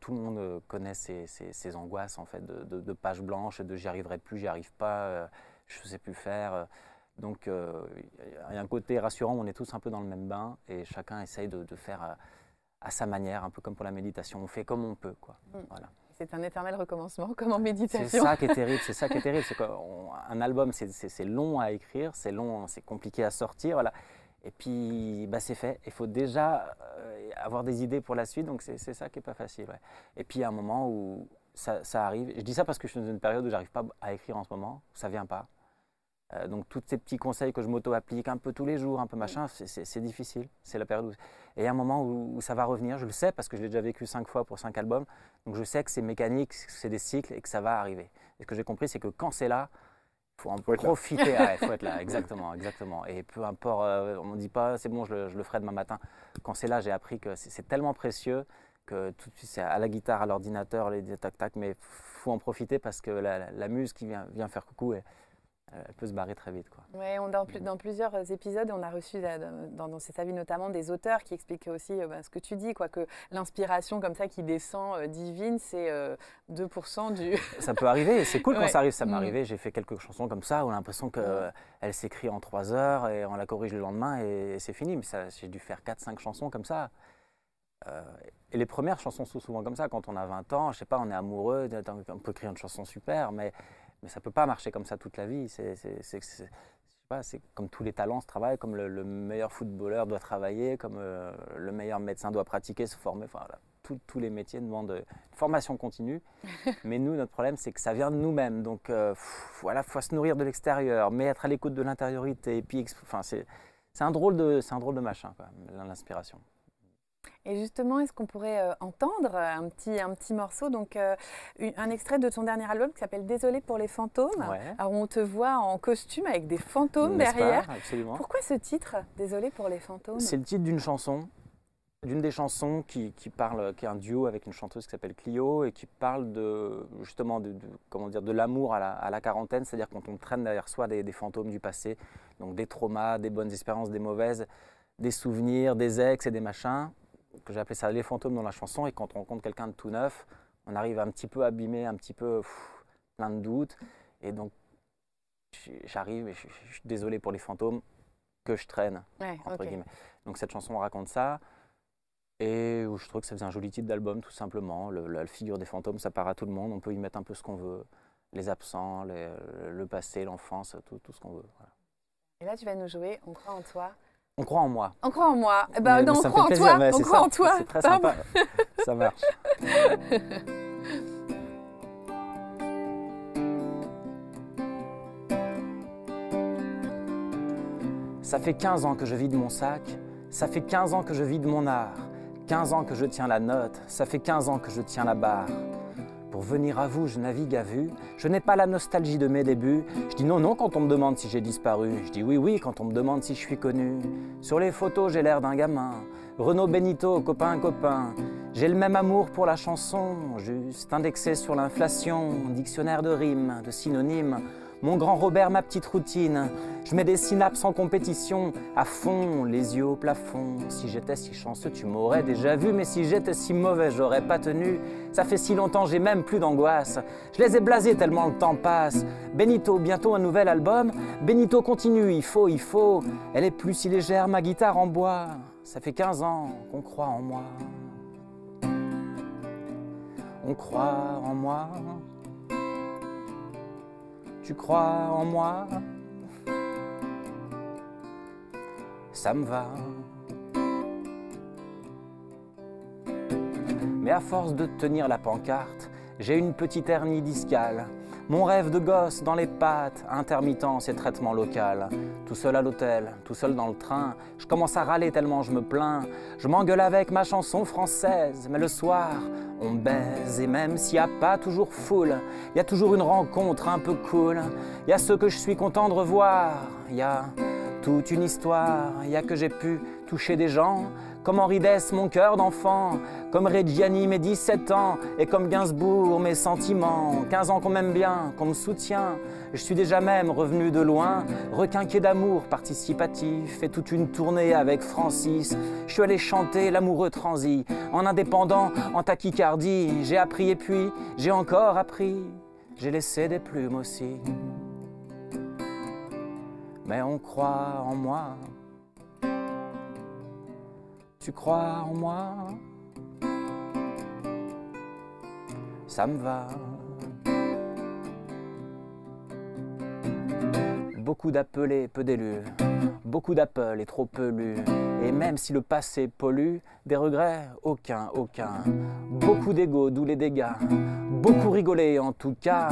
tout le monde connaît ses angoisses en fait, de page blanche, de j'y arriverai plus, j'y arrive pas, je ne sais plus faire. Donc, il y a un côté rassurant, on est tous un peu dans le même bain et chacun essaye de faire à sa manière, un peu comme pour la méditation. On fait comme on peut, quoi. Voilà. C'est un éternel recommencement, comme en méditation. C'est ça qui est terrible, c'est ça qui est terrible. C'est qu'un album, c'est long à écrire, c'est long, c'est compliqué à sortir, voilà. Et puis, bah, c'est fait. Il faut déjà avoir des idées pour la suite, donc c'est ça qui n'est pas facile. Ouais. Et puis, il y a un moment où ça arrive. Je dis ça parce que je suis dans une période où j'arrive pas à écrire en ce moment, où ça vient pas. Donc tous ces petits conseils que je m'auto-applique un peu tous les jours, un peu machin, c'est difficile. C'est la période où... Et il y a un moment où ça va revenir, je le sais parce que je l'ai déjà vécu 5 fois pour 5 albums. Donc je sais que c'est mécanique, que c'est des cycles et que ça va arriver. Et ce que j'ai compris, c'est que quand c'est là, il faut en Faut être là. profiter, il faut être là, exactement, exactement. Et peu importe, on ne dit pas c'est bon, je le ferai demain matin. Quand c'est là, j'ai appris que c'est tellement précieux que tout de suite c'est à la guitare, à l'ordinateur, les tac tac, mais faut en profiter parce que la muse qui vient faire coucou, elle peut se barrer très vite, quoi. Ouais, dans plusieurs épisodes, on a reçu dans C'est sa vie notamment des auteurs qui expliquaient aussi ce que tu dis, quoi, que l'inspiration comme ça qui descend divine, c'est 2% du... Ça peut arriver, et c'est cool quand Ouais. ça arrive. Ça m'est arrivé, j'ai fait quelques chansons comme ça où on a l'impression Ouais. qu'elle s'écrit en 3 heures et on la corrige le lendemain et c'est fini. Mais j'ai dû faire 4-5 chansons comme ça. Et les premières chansons sont souvent comme ça. Quand on a 20 ans, je sais pas, on est amoureux, on peut écrire une chanson super, mais ça ne peut pas marcher comme ça toute la vie. Je sais pas, c'est comme tous les talents se travaillent, comme le meilleur footballeur doit travailler, comme le meilleur médecin doit pratiquer, se former. Enfin, voilà, tous les métiers demandent une formation continue. Mais nous, notre problème, c'est que ça vient de nous-mêmes. Donc, voilà, faut se nourrir de l'extérieur, mais être à l'écoute de l'intériorité. Et puis, enfin, c'est un drôle de machin, quoi, l'inspiration. Et justement, est-ce qu'on pourrait entendre un petit morceau, donc un extrait de ton dernier album qui s'appelle Désolé pour les fantômes. Ouais. Alors on te voit en costume avec des fantômes N'est-ce pas? derrière. Absolument. Pourquoi ce titre, Désolé pour les fantômes? C'est le titre d'une chanson, d'une des chansons qui parle, qui est un duo avec une chanteuse qui s'appelle Clio et qui parle justement comment dire, de l'amour à la quarantaine, c'est-à-dire quand on traîne derrière soi des fantômes du passé, donc des traumas, des bonnes expériences, des mauvaises, des souvenirs, des ex et des machins, que j'ai appelé ça les fantômes dans la chanson. Et quand on rencontre quelqu'un de tout neuf, on arrive un petit peu abîmé, un petit peu plein de doutes. Et donc, j'arrive et je suis désolé pour les fantômes que je traîne, Ouais, entre ok. guillemets. Donc cette chanson raconte ça. Et je trouve que ça faisait un joli titre d'album, tout simplement. La figure des fantômes, ça part à tout le monde. On peut y mettre un peu ce qu'on veut. Les absents, le passé, l'enfance, tout ce qu'on veut. Voilà. Et là, tu vas nous jouer On croit en toi. On croit en moi. On croit en moi. Eh ben, Mais non, on ça me croit en fait toi. plaisir, mais On c'est croit ça, en toi. C'est très Pardon. sympa. Ça marche. Ça fait 15 ans que je vide mon sac, ça fait 15 ans que je vide mon art, 15 ans que je tiens la note, ça fait 15 ans que je tiens la barre. Pour venir à vous, je navigue à vue, je n'ai pas la nostalgie de mes débuts. Je dis non, non quand on me demande si j'ai disparu, je dis oui, oui quand on me demande si je suis connu. Sur les photos, j'ai l'air d'un gamin, Renaud Benito, copain, copain. J'ai le même amour pour la chanson, juste indexé sur l'inflation, dictionnaire de rimes, de synonymes. Mon grand Robert, ma petite routine, je mets des synapses en compétition, à fond, les yeux au plafond. Si j'étais si chanceux, tu m'aurais déjà vu, mais si j'étais si mauvais, j'aurais pas tenu. Ça fait si longtemps, j'ai même plus d'angoisse. Je les ai blasés tellement le temps passe. Benito, bientôt un nouvel album. Benito continue, il faut. Elle est plus si légère, ma guitare en bois. Ça fait 15 ans qu'on croit en moi. On croit en moi. Tu crois en moi, ça me va. Mais à force de tenir la pancarte, j'ai une petite hernie discale. Mon rêve de gosse dans les pattes, intermittence et traitement local. Tout seul à l'hôtel, tout seul dans le train, je commence à râler tellement je me plains. Je m'engueule avec ma chanson française, mais le soir, on baise. Et même s'il n'y a pas toujours foule, il y a toujours une rencontre un peu cool. Il y a ceux que je suis content de revoir, il y a toute une histoire. Il y a que j'ai pu toucher des gens, comme Henri Dess, mon cœur d'enfant, comme Reggiani, mes 17 ans, et comme Gainsbourg, mes sentiments. 15 ans qu'on m'aime bien, qu'on me soutient, je suis déjà même revenu de loin, requinqué d'amour participatif, fait toute une tournée avec Francis. Je suis allé chanter l'amoureux transi, en indépendant, en tachycardie. J'ai appris et puis, j'ai encore appris, j'ai laissé des plumes aussi. Mais on croit en moi. Tu crois en moi, ça me va. Beaucoup d'appelés, peu d'élus. Beaucoup d'appels et trop peu lus. Et même si le passé pollue, des regrets, aucun. Beaucoup d'ego, d'où les dégâts. Beaucoup rigolé en tout cas.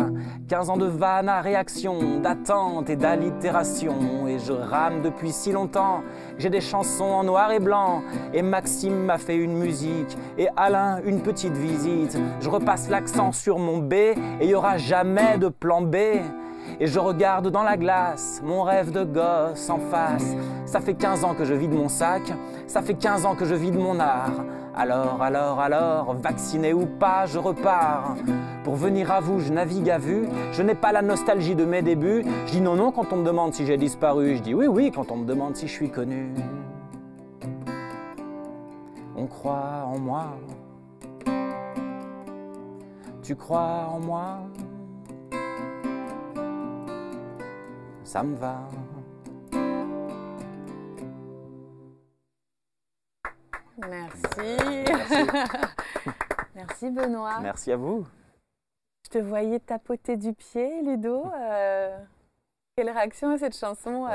15 ans de vannes à réaction, d'attente et d'allitération. Et je rame depuis si longtemps. J'ai des chansons en noir et blanc. Et Maxime m'a fait une musique. Et Alain, une petite visite. Je repasse l'accent sur mon B. Et il n'y aura jamais de plan B. Et je regarde dans la glace mon rêve de gosse en face. Ça fait 15 ans que je vide mon sac, ça fait 15 ans que je vide mon art. Alors, vacciné ou pas, je repars. Pour venir à vous, je navigue à vue, je n'ai pas la nostalgie de mes débuts. Je dis non, non quand on me demande si j'ai disparu, je dis oui, oui quand on me demande si je suis connu. On croit en moi. Tu crois en moi? Ça me va. Merci. Merci Benoît. Merci à vous. Je te voyais tapoter du pied, Ludo. Quelle réaction à cette chanson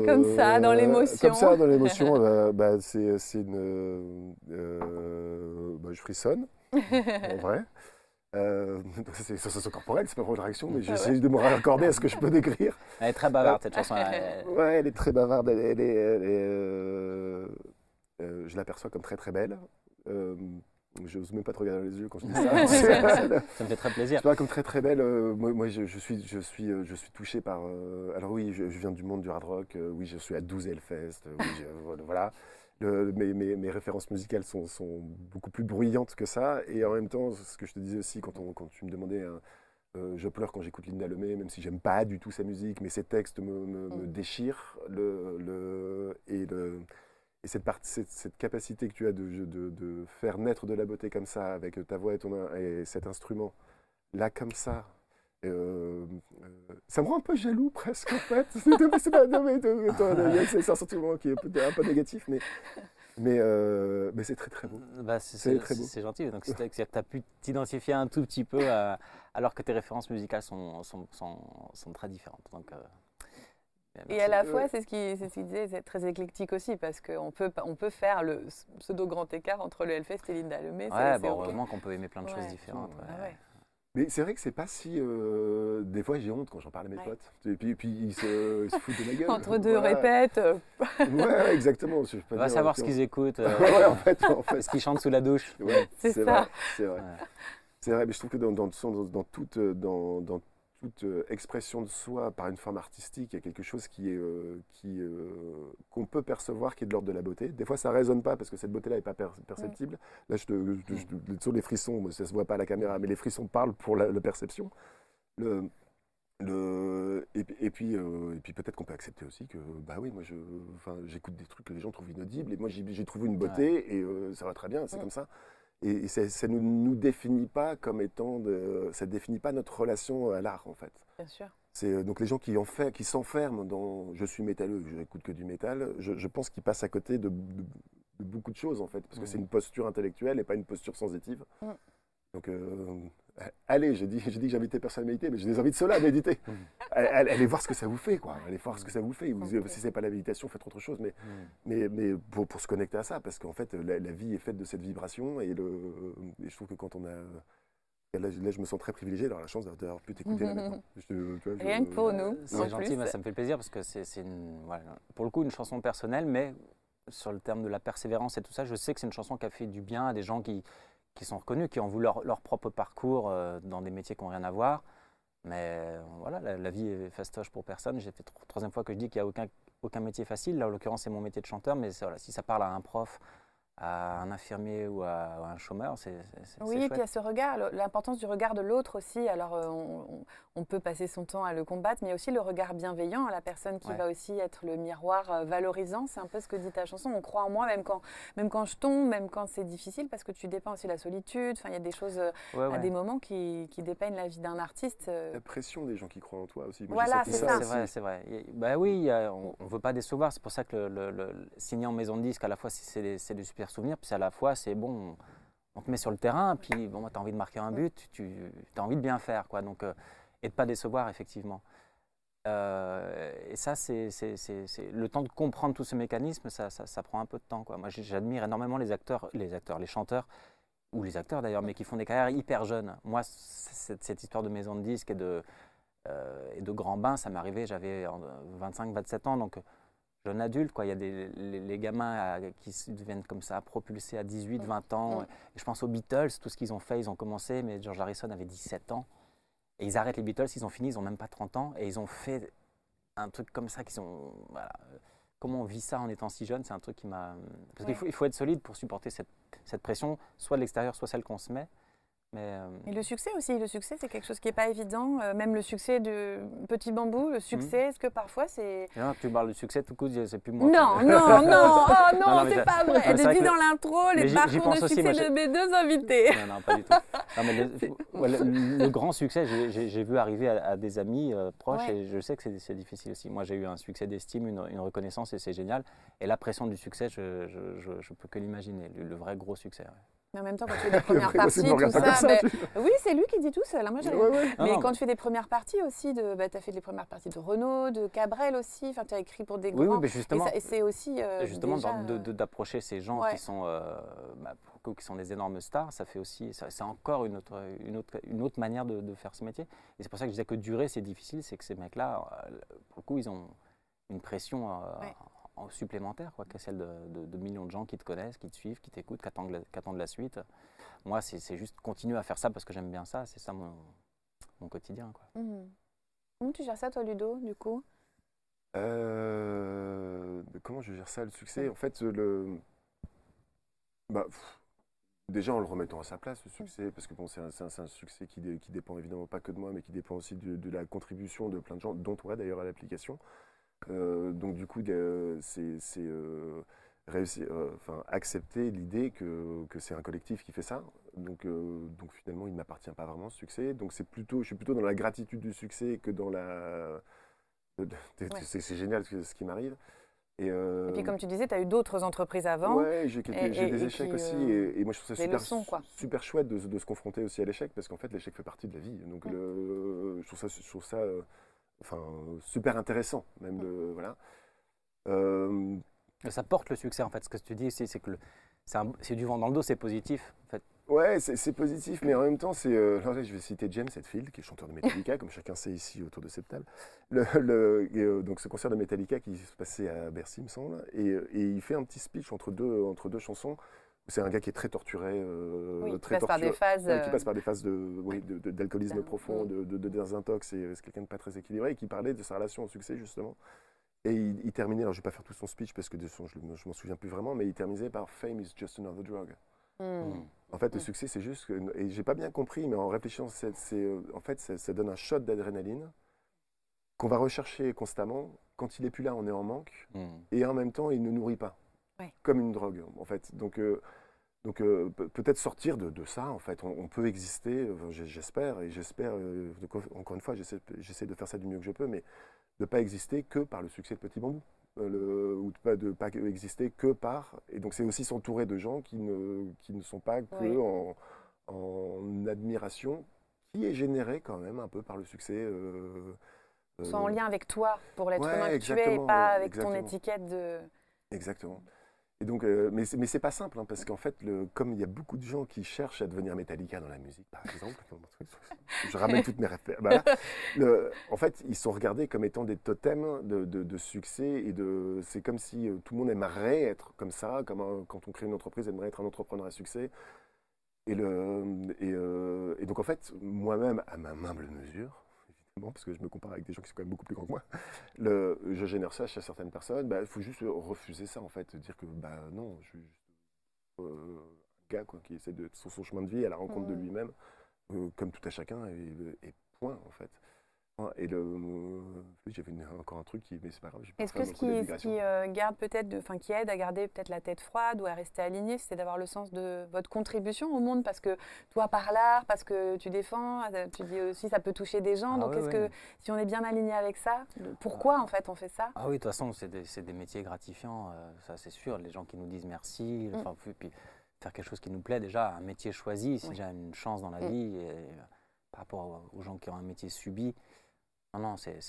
comme ça, dans l'émotion? Comme ça, dans l'émotion, c'est une... je frissonne, en vrai. C'est sensation corporelle, c'est pas vraiment une réaction, mais j'essaie de me raccorder à ce que je peux décrire. Elle est très bavarde, cette chanson. Ouais, elle est très bavarde. Je l'aperçois comme très très belle. Je n'ose même pas te regarder dans les yeux quand je dis ça. Ça me fait très plaisir. Je vois comme très très belle. Moi je suis touché par. Alors oui, je viens du monde du hard rock. Oui, je suis à 12 Hellfest. Oui, voilà. Mes références musicales sont beaucoup plus bruyantes que ça. Et en même temps, ce que je te disais aussi quand tu me demandais, je pleure quand j'écoute Linda Lemay, même si j'aime pas du tout sa musique, mais ses textes me déchirent. Et cette capacité que tu as de faire naître de la beauté comme ça, avec ta voix et cet instrument, là comme ça, ça me rend un peu jaloux presque en fait. C'est un sentiment qui est un peu négatif, mais c'est très très beau. C'est gentil, donc c'est que tu as pu t'identifier un tout petit peu alors que tes références musicales sont très différentes. Donc, et à la fois, c'est ce qu'il disait, c'est très éclectique aussi, parce qu'on peut faire le pseudo grand écart entre le Hellfest et Linda Lemay. Heureusement qu'on peut aimer plein de choses différentes. Ouais. Mais c'est vrai que c'est pas si... des fois, j'ai honte quand j'en parle à mes potes. Et puis ils se foutent de ma gueule. Entre deux répètes. Ouais, exactement. On va savoir ce qu'ils écoutent. Ouais, en fait. Ce qu'ils chantent sous la douche. Ouais, c'est ça. C'est vrai. C'est vrai, mais je trouve que dans toute expression de soi par une forme artistique, il y a quelque chose qu'on peut percevoir qui est de l'ordre de la beauté. Des fois, ça ne résonne pas parce que cette beauté-là n'est pas perceptible. Là, sur les frissons, ça ne se voit pas à la caméra, mais les frissons parlent pour la perception. Et puis peut-être qu'on peut accepter aussi que, bah oui, moi, j'écoute des trucs que les gens trouvent inaudibles et moi, j'ai trouvé une beauté et ça va très bien, c'est comme ça. Et ça ne nous définit pas comme étant... ça ne définit pas notre relation à l'art, en fait. Bien sûr. C'est donc les gens qui s'enferment dans « je suis métalleux, je n'écoute que du métal », je pense qu'ils passent à côté de beaucoup de choses, en fait, parce que c'est une posture intellectuelle et pas une posture sensitive. Donc, allez, j'ai dit que j'invitais personne à méditer, mais j'ai des envies de cela, méditer. Allez voir ce que ça vous fait, quoi. Allez voir ce que ça vous fait. Si ce n'est pas la méditation, faites autre chose. Mais pour se connecter à ça, parce qu'en fait, la vie est faite de cette vibration. Et je trouve que quand on a... Là, je me sens très privilégié d'avoir la chance d'avoir pu t'écouter là maintenant. Rien que pour nous. C'est gentil, ça me fait plaisir, parce que c'est pour le coup une chanson personnelle, mais sur le terme de la persévérance et tout ça, je sais que c'est une chanson qui a fait du bien à des gens qui sont reconnus, qui ont vu leur propre parcours dans des métiers qui n'ont rien à voir. Mais voilà, la vie est fastoche pour personne. J'ai fait troisième fois que je dis qu'il n'y a aucun métier facile. Là, en l'occurrence, c'est mon métier de chanteur, mais voilà, si ça parle à un prof, à un infirmier ou à un chômeur, c'est oui, chouette. et puis à ce regard, l'importance du regard de l'autre aussi. Alors, on peut passer son temps à le combattre, mais il y a aussi le regard bienveillant, la personne qui va aussi être le miroir valorisant. C'est un peu ce que dit ta chanson. On croit en moi, même quand je tombe, même quand c'est difficile, parce que tu dépeins aussi la solitude. Enfin, il y a des choses à des moments qui dépeignent la vie d'un artiste. La pression des gens qui croient en toi aussi. Moi, voilà, c'est ça. C'est vrai. Bah oui, on ne veut pas décevoir. C'est pour ça que le signer en maison de disque, à la fois, c'est des super souvenirs, puis à la fois, c'est bon, on te met sur le terrain, puis bon, tu as envie de marquer un but, tu as envie de bien faire, quoi. Donc, et de ne pas décevoir, effectivement. Et ça, c'est le temps de comprendre tout ce mécanisme, ça prend un peu de temps, quoi. Moi, j'admire énormément les chanteurs, ou les acteurs d'ailleurs, mais qui font des carrières hyper jeunes. Moi, cette histoire de maison de disques et de grands bains, ça m'est arrivé, j'avais 25-27 ans, donc jeune adulte, quoi. Il y a les gamins qui deviennent comme ça propulsés à 18-20 ans. Et je pense aux Beatles, tout ce qu'ils ont fait, ils ont commencé, mais George Harrison avait 17 ans. Et ils arrêtent les Beatles, ils ont fini, ils n'ont même pas 30 ans, et ils ont fait un truc comme ça, voilà. Comment on vit ça en étant si jeune, c'est un truc qui m'a... Parce qu'il faut être solide pour supporter cette pression, soit de l'extérieur, soit celle qu'on se met. Et le succès aussi, le succès c'est quelque chose qui n'est pas évident, même le succès de Petit Bambou, le succès, est-ce que parfois c'est... Non, tu parles du succès, tout coup, c'est plus moi. Non, non, non, oh non, non c'est pas vrai. Elle dit dans l'intro les parcours de succès de mes deux invités. Non, pas du tout. Non, mais le grand succès, j'ai vu arriver à des amis proches et je sais que c'est difficile aussi. Moi, j'ai eu un succès d'estime, une reconnaissance et c'est génial. Et la pression du succès, je peux que l'imaginer, le vrai gros succès. Ouais. Mais en même temps, quand tu fais des premières parties, tout ça, oui, c'est lui qui dit tout seul. Hein, moi, mais quand tu fais des premières parties aussi, tu as fait les premières parties de Renaud, de Cabrel aussi, enfin, tu as écrit pour des grands. Oui, mais justement, et c'est aussi justement déjà, d'approcher ces gens qui sont des énormes stars, ça fait aussi, c'est encore une autre manière de faire ce métier. Et c'est pour ça que je disais que durer, c'est difficile, c'est que ces mecs-là, pour le coup, ils ont une pression supplémentaire, que celle de millions de gens qui te connaissent, qui te suivent, qui t'écoutent, qui attendent la suite. Moi, c'est juste continuer à faire ça parce que j'aime bien ça, c'est ça mon quotidien. Quoi. Comment tu gères ça, toi, Ludo, du coup Comment je gère ça, le succès? En fait, déjà en le remettant à sa place, le succès, parce que bon, c'est un succès qui dépend évidemment pas que de moi, mais qui dépend aussi de la contribution de plein de gens, dont toi d'ailleurs à l'application. Donc du coup, c'est réussir, accepter l'idée que c'est un collectif qui fait ça. Donc finalement, il ne m'appartient pas vraiment ce succès. Donc je suis plutôt dans la gratitude du succès que dans la... C'est génial ce qui m'arrive. Et puis comme tu disais, tu as eu d'autres entreprises avant. Ouais, j'ai des échecs aussi. Et moi, je trouve ça super chouette de se confronter aussi à l'échec, parce qu'en fait, l'échec fait partie de la vie. Donc je trouve ça super intéressant, même voilà. Ça porte le succès en fait. Ce que tu dis, c'est que c'est du vent dans le dos, c'est positif en fait. Ouais, c'est positif, mais en même temps, je vais citer James Hetfield, qui est chanteur de Metallica, comme chacun sait ici autour de cette table. Donc ce concert de Metallica qui se passait à Bercy, il me semble, et il fait un petit speech entre deux chansons. C'est un gars qui est très torturé, qui passe par des phases, qui passe par des phases d'alcoolisme profond, de désintox, et c'est quelqu'un de pas très équilibré, et qui parlait de sa relation au succès justement. Et il terminait, alors je vais pas faire tout son speech parce que je m'en souviens plus vraiment, mais il terminait par "Fame is just another drug". En fait, le succès, c'est juste et j'ai pas bien compris, mais en réfléchissant, en fait, ça donne un shot d'adrénaline qu'on va rechercher constamment. Quand il est plus là, on est en manque, et en même temps, il ne nourrit pas, comme une drogue, en fait. Donc peut-être sortir de ça, en fait. On peut exister, j'espère, encore une fois, j'essaie de faire ça du mieux que je peux, mais de ne pas exister que par le succès de Petit Bambou. Ou de ne pas exister que par... Et donc c'est aussi s'entourer de gens qui ne sont pas que en admiration, qui est générée quand même un peu par le succès. Soit en lien avec toi, pour l'être humain que tu es, et pas avec ton étiquette de... Exactement. Et donc, mais c'est pas simple, hein, parce qu'en fait, comme il y a beaucoup de gens qui cherchent à devenir Metallica dans la musique, par exemple, je ramène toutes mes références. Voilà, en fait, ils sont regardés comme étant des totems de succès, et c'est comme si tout le monde aimerait être comme ça, quand on crée une entreprise, aimerait être un entrepreneur à succès. Et donc, en fait, moi-même, à ma humble mesure, parce que je me compare avec des gens qui sont quand même beaucoup plus grands que moi, je génère ça chez certaines personnes, il faut juste refuser ça en fait, dire que non, je suis juste un gars qui essaie de sur son chemin de vie à la rencontre de lui-même, comme tout à chacun, et point en fait. Et j'avais encore un truc mais c'est pas grave. Est-ce que ce qui garde peut-être, qui aide à garder peut-être la tête froide ou à rester aligné, c'est d'avoir le sens de votre contribution au monde, parce que toi par l'art, parce que tu défends, tu dis aussi ça peut toucher des gens. Donc est-ce que si on est bien aligné avec ça, pourquoi en fait on fait ça? Ah oui, de toute façon c'est des métiers gratifiants, ça c'est sûr. Les gens qui nous disent merci, puis faire quelque chose qui nous plaît, déjà un métier choisi, c'est déjà une chance dans la vie, et, par rapport aux gens qui ont un métier subi. Non, c'est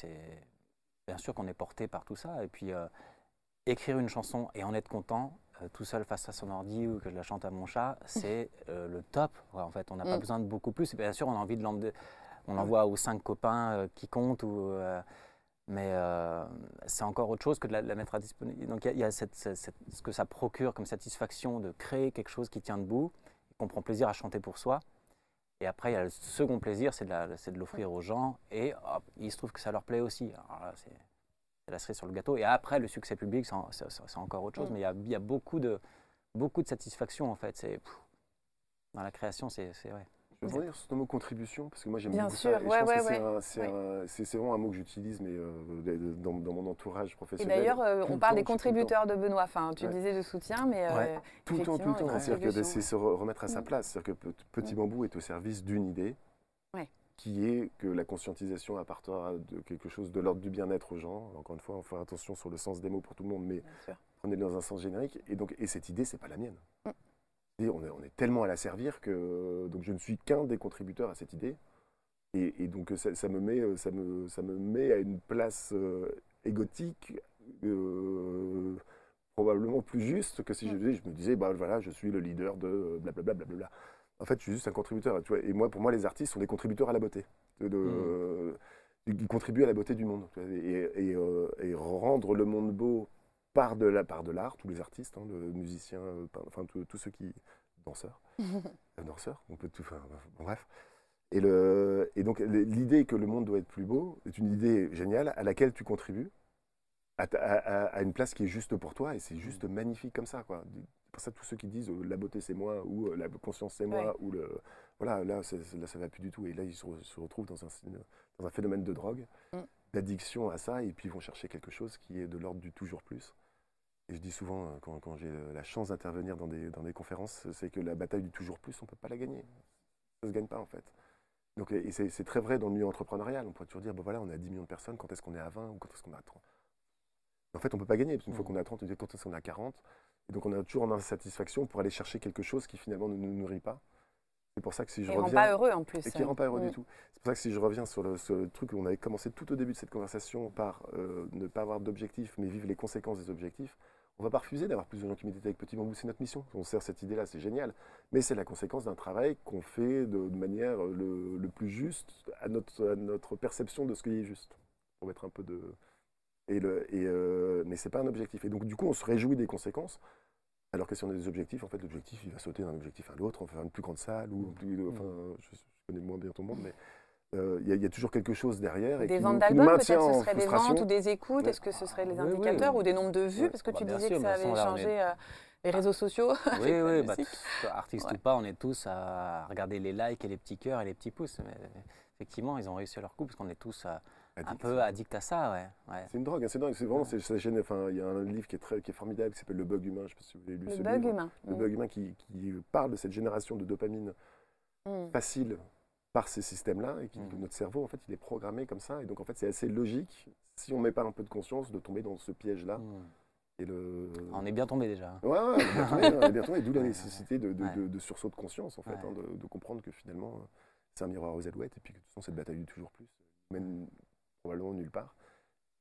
bien sûr qu'on est porté par tout ça. Et puis, écrire une chanson et en être content, tout seul face à son ordi, ou que je la chante à mon chat, c'est le top. En fait, on n'a pas besoin de beaucoup plus. Et bien sûr, on a envie on l'envoie aux 5 copains qui comptent, mais c'est encore autre chose que de la mettre à disposition. Donc, il y a ce que ça procure comme satisfaction de créer quelque chose qui tient debout, qu'on prend plaisir à chanter pour soi. Et après, il y a le second plaisir, c'est de l'offrir aux gens. Et hop, il se trouve que ça leur plaît aussi. Alors là, c'est la cerise sur le gâteau. Et après, le succès public, c'est encore autre chose. Mais il y a beaucoup de satisfaction, en fait. Dans la création, c'est vrai. Je veux revenir sur le mot contribution, parce que moi j'aime Bien beaucoup sûr, ça. Et ouais, je pense ouais, que c'est vraiment un mot que j'utilise, mais dans mon entourage Et professionnel. d'ailleurs, on parle des tout le temps. contributeurs de Benoît. Enfin, tu Ouais. disais de soutien, mais Tout le temps. effectivement, une C'est-à-dire que contribution, c'est se remettre à sa place. C'est-à-dire que Petit Bambou est au service d'une idée, Ouais. qui est que la conscientisation apportera de quelque chose de l'ordre du bien-être aux gens. Encore une fois, on fait attention sur le sens des mots pour tout le monde, mais Bien sûr. prenez-le dans un sens générique. Et cette idée, c'est pas la mienne. Et on est tellement à la servir que donc je ne suis qu'un des contributeurs à cette idée. Et donc ça me met à une place égotique probablement plus juste que si je me disais bah voilà, je suis le leader de blablabla. Blablabla. En fait, je suis juste un contributeur. Tu vois, et pour moi, les artistes sont des contributeurs à la beauté. Ils contribuent à la beauté du monde. Tu vois, et rendre le monde beau par de l'art, tous les artistes, hein, le musiciens, enfin tous ceux qui danseurs, on peut tout, enfin, bon, bref. Et donc l'idée que le monde doit être plus beau est une idée géniale à laquelle tu contribues à une place qui est juste pour toi, et c'est juste magnifique comme ça, quoi. Pour ça, tous ceux qui disent la beauté c'est moi, ou la conscience c'est moi, ou voilà, là ça va plus du tout, et là ils se retrouvent dans un phénomène de drogue, d'addiction à ça, et puis ils vont chercher quelque chose qui est de l'ordre du toujours plus. Et je dis souvent, quand j'ai la chance d'intervenir dans des conférences, c'est que la bataille du toujours plus, on ne peut pas la gagner. Ça ne se gagne pas, en fait. Donc, et c'est très vrai dans le milieu entrepreneurial. On pourrait toujours dire, ben voilà, on est à 10 millions de personnes, quand est-ce qu'on est à 20 ou quand est-ce qu'on est à 30? En fait, on ne peut pas gagner, parce qu'une fois qu'on est à 30, on dit quand est-ce qu'on est à 40. Et donc, on est toujours en insatisfaction pour aller chercher quelque chose qui finalement ne nous nourrit pas. C'est pour ça que si je reviens... rend pas heureux, en plus. Et qui ne rend pas heureux du tout. C'est pour ça que si je reviens sur le truc où on avait commencé tout au début de cette conversation par ne pas avoir d'objectifs, mais vivre les conséquences des objectifs, on ne va pas refuser d'avoir plus de gens qui méditent avec Petit Bambou, c'est notre mission. On sert cette idée-là, c'est génial. Mais c'est la conséquence d'un travail qu'on fait de manière le plus juste à notre perception de ce qui est juste. Pour mettre un peu de... mais ce n'est pas un objectif. Et donc, du coup, on se réjouit des conséquences. Alors que si on a des objectifs, en fait, l'objectif, il va sauter d'un objectif à l'autre, on va faire une plus grande salle, ou enfin, je connais moins bien tout le monde, mais il y a toujours quelque chose derrière. Des et ventes qui nous d'albums, maintient peut-être ce en serait des frustration. ventes ou des écoutes, est-ce que ce serait les indicateurs ou des nombres de vues, parce que tu bien disais sûr, que ça mais de toute avait façon, là, changé les réseaux sociaux. Oui, avec la oui, musique. artistes ou pas, on est tous à regarder les likes et les petits cœurs et les petits pouces. Mais effectivement, ils ont réussi leur coup parce qu'on est tous un peu addicts à ça, ouais. C'est une drogue, hein, c'est vraiment, ça gêne. Enfin, il y a un livre qui est formidable qui s'appelle Le Bug Humain. Je ne sais pas si vous avez lu ce livre. Le bug humain. Le Bug Humain qui parle de cette génération de dopamine facile par ces systèmes-là, et que notre cerveau, en fait, il est programmé comme ça. Et donc, en fait, c'est assez logique, si on ne met pas un peu de conscience, de tomber dans ce piège-là. Et on est bien tombé déjà. Ouais, on est bien tombé, d'où la nécessité de sursaut de conscience, en fait, hein, de comprendre que finalement, c'est un miroir aux alouettes, et puis que de toute façon, cette bataille du toujours plus mène probablement nulle part.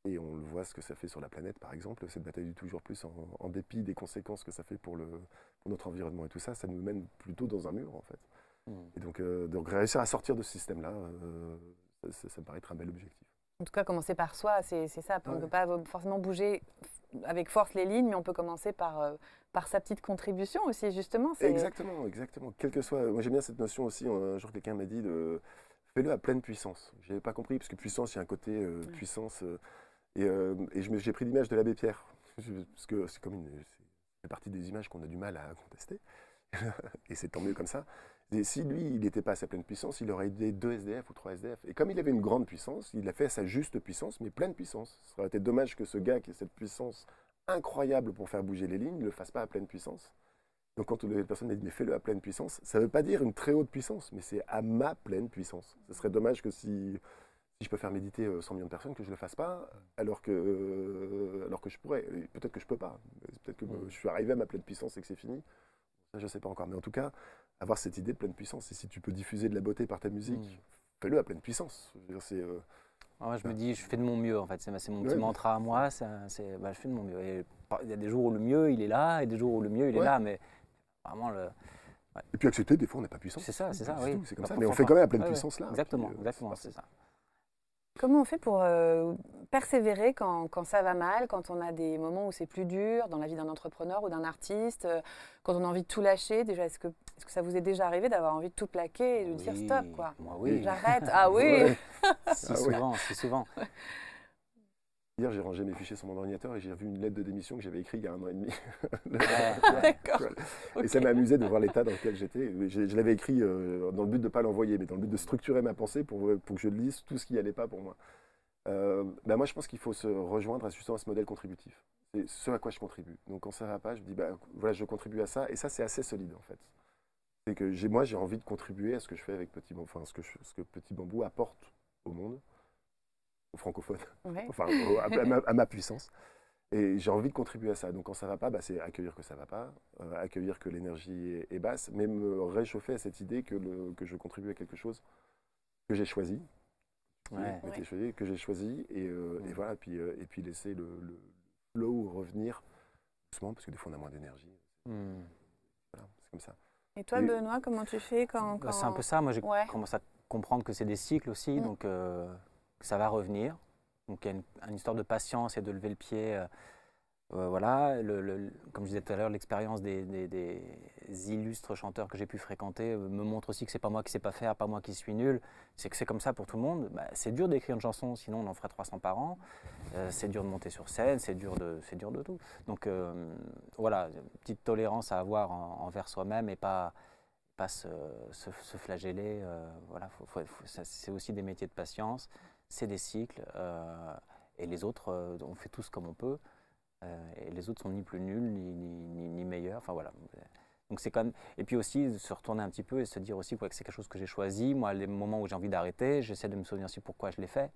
Et on le voit ce que ça fait sur la planète, par exemple, cette bataille du toujours plus, en dépit des conséquences que ça fait pour notre environnement et tout ça, ça nous mène plutôt dans un mur, en fait. Et donc réussir à sortir de ce système-là, ça me paraît être un bel objectif. En tout cas, commencer par soi, c'est ça. On ne peut pas forcément bouger avec force les lignes, mais on peut commencer par sa petite contribution aussi, justement. Exactement. Quel que soit. Moi, j'aime bien cette notion aussi. Un jour, quelqu'un m'a dit fais-le à pleine puissance. Je n'avais pas compris, parce que puissance, il y a un côté puissance. Et j'ai pris l'image de l'abbé Pierre, parce que c'est fait partie des images qu'on a du mal à contester. Et c'est tant mieux comme ça. Et si lui, il n'était pas à sa pleine puissance, il aurait aidé 2 SDF ou 3 SDF. Et comme il avait une grande puissance, il a fait à sa juste puissance, mais pleine puissance. Ce serait été dommage que ce gars qui a cette puissance incroyable pour faire bouger les lignes ne le fasse pas à pleine puissance. Donc quand les personnes m'ont dit mais fais-le à pleine puissance, ça ne veut pas dire une très haute puissance, mais c'est à ma pleine puissance. Ce serait dommage que si je peux faire méditer 100 millions de personnes, que je ne le fasse pas, alors que je pourrais. Peut-être que je ne peux pas. Peut-être que je suis arrivé à ma pleine puissance et que c'est fini. Ça, je ne sais pas encore. Mais en tout cas, avoir cette idée de pleine puissance. Et si tu peux diffuser de la beauté par ta musique, fais-le à pleine puissance. Je veux dire, je me dis, je fais de mon mieux, en fait. C'est mon petit mantra à moi. Je fais de mon mieux. Et il y a des jours où le mieux, il est là, et des jours où le mieux, il est là. Mais vraiment, Et puis accepter, des fois, on n'est pas puissant. C'est ça, oui. C'est comme ça. Mais on fait quand même à pleine puissance là. Exactement, c'est ça. comment on fait pour persévérer quand ça va mal, quand on a des moments où c'est plus dur dans la vie d'un entrepreneur ou d'un artiste, quand on a envie de tout lâcher? Déjà, est-ce que ça vous est déjà arrivé d'avoir envie de tout plaquer et de dire stop, quoi? Moi, oui. J'arrête. Ah oui. Ouais. Si Ah oui. souvent, si souvent. Hier, j'ai rangé mes fichiers sur mon ordinateur et j'ai revu une lettre de démission que j'avais écrite il y a 1 an et demi. D'accord. Et ça m'amusait de voir l'état dans lequel j'étais. Je l'avais écrit dans le but de ne pas l'envoyer, mais dans le but de structurer ma pensée pour que je lise tout ce qui n'allait pas pour moi. Moi, je pense qu'il faut se rejoindre justement à ce modèle contributif. C'est ce à quoi je contribue. Donc, quand ça ne va pas, je me dis, voilà, je contribue à ça. Et ça, c'est assez solide, en fait. C'est que moi, j'ai envie de contribuer à ce que je fais avec Petit Bambou, enfin, ce que Petit Bambou apporte au monde, aux francophones, Ouais. enfin, à ma puissance. Et j'ai envie de contribuer à ça. Donc, quand ça ne va pas, c'est accueillir que ça ne va pas, accueillir que l'énergie est basse, mais me réchauffer à cette idée que je contribue à quelque chose que j'ai choisi. Ouais. Que j'ai choisi et voilà, et puis laisser le flow revenir doucement, parce que des fois on a moins d'énergie. Voilà, c'est comme ça. Et toi, Benoît, comment tu fais quand... C'est un peu ça. Moi, j'ai Ouais. commencé à comprendre que c'est des cycles aussi, donc que ça va revenir. Donc il y a une histoire de patience et de lever le pied. Voilà, comme je disais tout à l'heure, l'expérience des illustres chanteurs que j'ai pu fréquenter me montre aussi que c'est pas moi qui sais pas faire, pas moi qui suis nul. C'est que c'est comme ça pour tout le monde. C'est dur d'écrire une chanson, sinon on en ferait 300 par an. C'est dur de monter sur scène, c'est dur de tout. Donc voilà, une petite tolérance à avoir envers soi-même et pas se flageller. Voilà, c'est aussi des métiers de patience, c'est des cycles. Et les autres, on fait tous comme on peut. Et les autres sont ni plus nuls ni meilleurs. Enfin voilà. Donc c'est quand même. Et puis aussi se retourner un petit peu et se dire aussi que c'est quelque chose que j'ai choisi. Moi, les moments où j'ai envie d'arrêter, j'essaie de me souvenir aussi pourquoi je l'ai fait.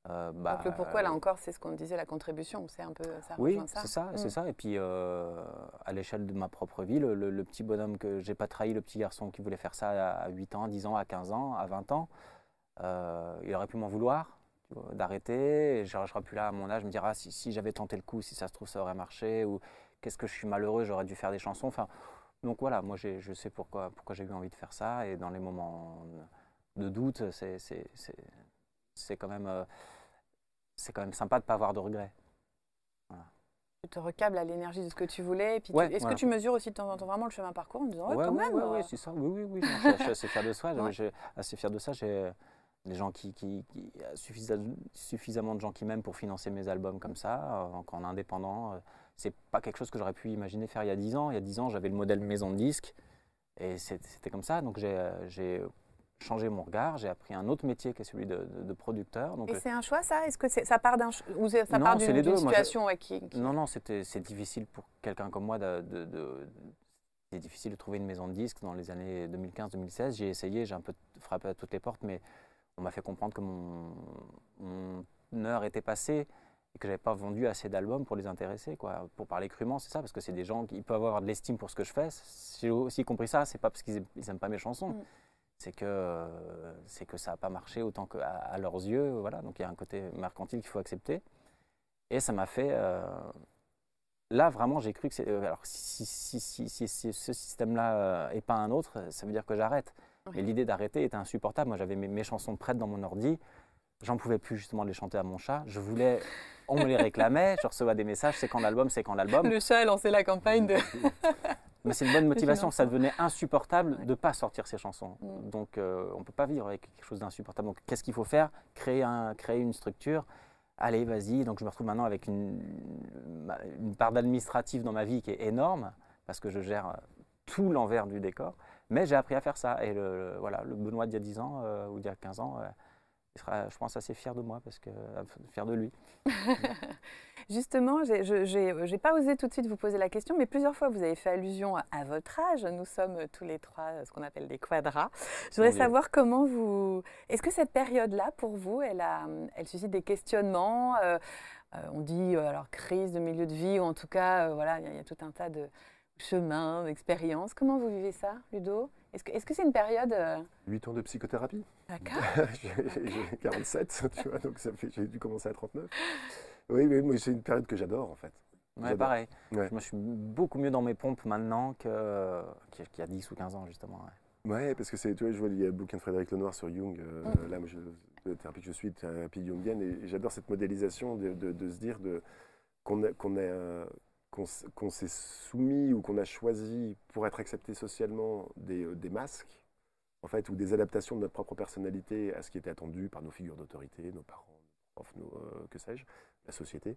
Donc le pourquoi, là encore, c'est ce qu'on disait, la contribution. C'est un peu ça. Oui, rejoint ça. c'est ça, c'est ça. Et puis à l'échelle de ma propre vie, le petit bonhomme que j'ai pas trahi, le petit garçon qui voulait faire ça à 8 ans, 10 ans, à 15 ans, à 20 ans, il aurait pu m'en vouloir d'arrêter. Je serais plus là à mon âge, me dire ah, si j'avais tenté le coup, si ça se trouve ça aurait marché, ou qu'est-ce que je suis malheureux, j'aurais dû faire des chansons. Enfin, donc voilà, moi je sais pourquoi j'ai eu envie de faire ça, et dans les moments de doute, c'est quand même sympa de pas avoir de regrets. Voilà. Tu te recables à l'énergie de ce que tu voulais. Et puis Ouais, est-ce que tu mesures aussi de temps en temps vraiment le chemin parcouru en disant quand même ouais, c'est ça. Oui. Non, je suis assez fier de ça. Ouais. Assez fier de ça. J'ai des gens suffisamment de gens qui m'aiment pour financer mes albums comme ça, en indépendant. C'est pas quelque chose que j'aurais pu imaginer faire il y a 10 ans. Il y a 10 ans, j'avais le modèle maison de disques et c'était comme ça. Donc j'ai changé mon regard, j'ai appris un autre métier qui est celui de producteur. Donc, et c'est un choix, ça? Est-ce que ça part d'un ou ça Non, part c'est les d'une deux. Moi, situation qui... Non, c'est difficile pour quelqu'un comme moi c'est difficile de trouver une maison de disques dans les années 2015-2016. J'ai essayé, j'ai un peu frappé à toutes les portes, mais on m'a fait comprendre que mon heure était passée et que je n'avais pas vendu assez d'albums pour les intéresser, quoi. Pour parler crûment, c'est ça, parce que c'est des gens qui peuvent avoir de l'estime pour ce que je fais. J'ai aussi compris ça, c'est pas parce qu'ils n'aiment pas mes chansons. C'est que ça n'a pas marché autant qu'à leurs yeux. Voilà. Donc il y a un côté mercantile qu'il faut accepter. Et ça m'a fait... là, vraiment, j'ai cru que c'est... alors, si ce système-là n'est pas un autre, ça veut dire que j'arrête. Et l'idée d'arrêter était insupportable. Moi, j'avais mes chansons prêtes dans mon ordi. J'en pouvais plus justement de les chanter à mon chat. On me les réclamait. Je recevais des messages, c'est quand l'album, c'est quand l'album. Le chat a lancé la campagne de... Mais c'est une bonne motivation. Ça devenait insupportable de ne pas sortir ces chansons. Donc, on ne peut pas vivre avec quelque chose d'insupportable. Donc, qu'est-ce qu'il faut faire? Créer une structure. Allez, vas-y. Donc, je me retrouve maintenant avec une part d'administratif dans ma vie qui est énorme parce que je gère tout l'envers du décor. Mais j'ai appris à faire ça. Et le Benoît d'il y a 10 ans ou d'il y a 15 ans, il sera, je pense, assez fier de moi, fier de lui. Justement, je n'ai pas osé tout de suite vous poser la question, mais plusieurs fois vous avez fait allusion à votre âge. Nous sommes tous les trois ce qu'on appelle des quadras. Je voudrais savoir comment vous... Est-ce que cette période-là, pour vous, elle suscite des questionnements? On dit alors crise de milieu de vie, ou en tout cas, voilà, il y a tout un tas de chemins, d'expériences. Comment vous vivez ça, Ludo? Est-ce que c'est une période... 8 ans de psychothérapie. D'accord. J'ai 47, tu vois, donc j'ai dû commencer à 39. Oui, moi, c'est une période que j'adore, en fait. Ouais, pareil. Ouais. Moi, je suis beaucoup mieux dans mes pompes maintenant qu'il y a 10 ou 15 ans, justement. Ouais. Ouais, parce que tu vois, je vois, il y a le bouquin de Frédéric Lenoir sur Jung. Là, moi, la thérapie que je suis, thérapie jungienne, et j'adore cette modélisation de se dire qu'on s'est soumis ou qu'on a choisi pour être accepté socialement des masques, en fait, ou des adaptations de notre propre personnalité à ce qui était attendu par nos figures d'autorité, nos parents, nos profs, que sais-je, la société.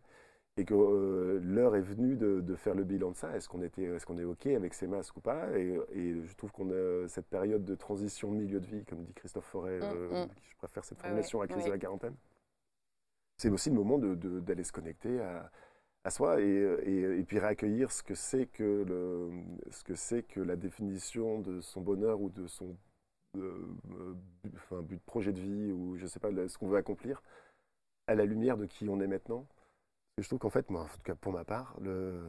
Et que l'heure est venue de faire le bilan de ça. Est-ce qu'on est OK avec ces masques ou pas, et je trouve qu'on a cette période de transition de milieu de vie, comme dit Christophe Forêt, je préfère cette formulation à la crise de la quarantaine. C'est aussi le moment d'aller se connecter à soi et puis réaccueillir ce que c'est que la définition de son bonheur ou de son projet de vie, ou je sais pas, ce qu'on veut accomplir à la lumière de qui on est maintenant. Je trouve qu'en fait, moi, en tout cas pour ma part, je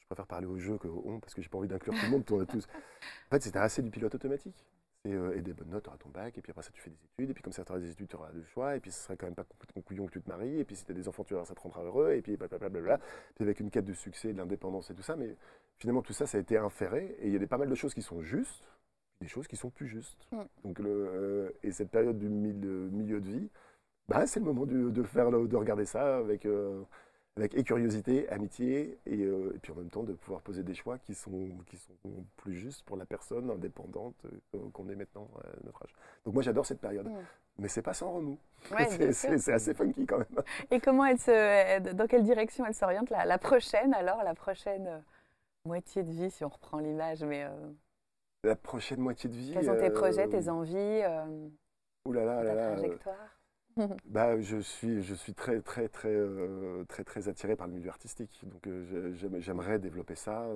préfère parler au jeu qu'au on, parce que j'ai pas envie d'inclure tout le monde, on a tous. En fait, c'était assez du pilote automatique. Et des bonnes notes, tu auras ton bac, et puis après ça, tu fais des études, et puis comme ça, tu auras des études, tu auras le choix, et puis ce serait quand même pas complètement couillon que tu te maries, et puis si tu as des enfants, ça te rendra heureux, et puis blablabla. Puis avec une quête de succès, de l'indépendance et tout ça, mais finalement, tout ça, ça a été inféré, et il y a pas mal de choses qui sont justes, des choses qui sont plus justes. Donc, et cette période du milieu de vie, bah, c'est le moment de regarder ça avec curiosité, amitié, et puis en même temps de pouvoir poser des choix qui sont plus justes pour la personne indépendante qu'on est maintenant à notre âge. Donc moi j'adore cette période, mais c'est pas sans remous. Ouais, c'est assez funky quand même. Et comment dans quelle direction elle s'oriente la prochaine alors, la prochaine moitié de vie, si on reprend l'image, mais La prochaine moitié de vie. quels sont tes projets, tes envies, Ouh là là là ta là. trajectoire? Bah, je suis très attiré par le milieu artistique. Donc, j'aimerais développer ça.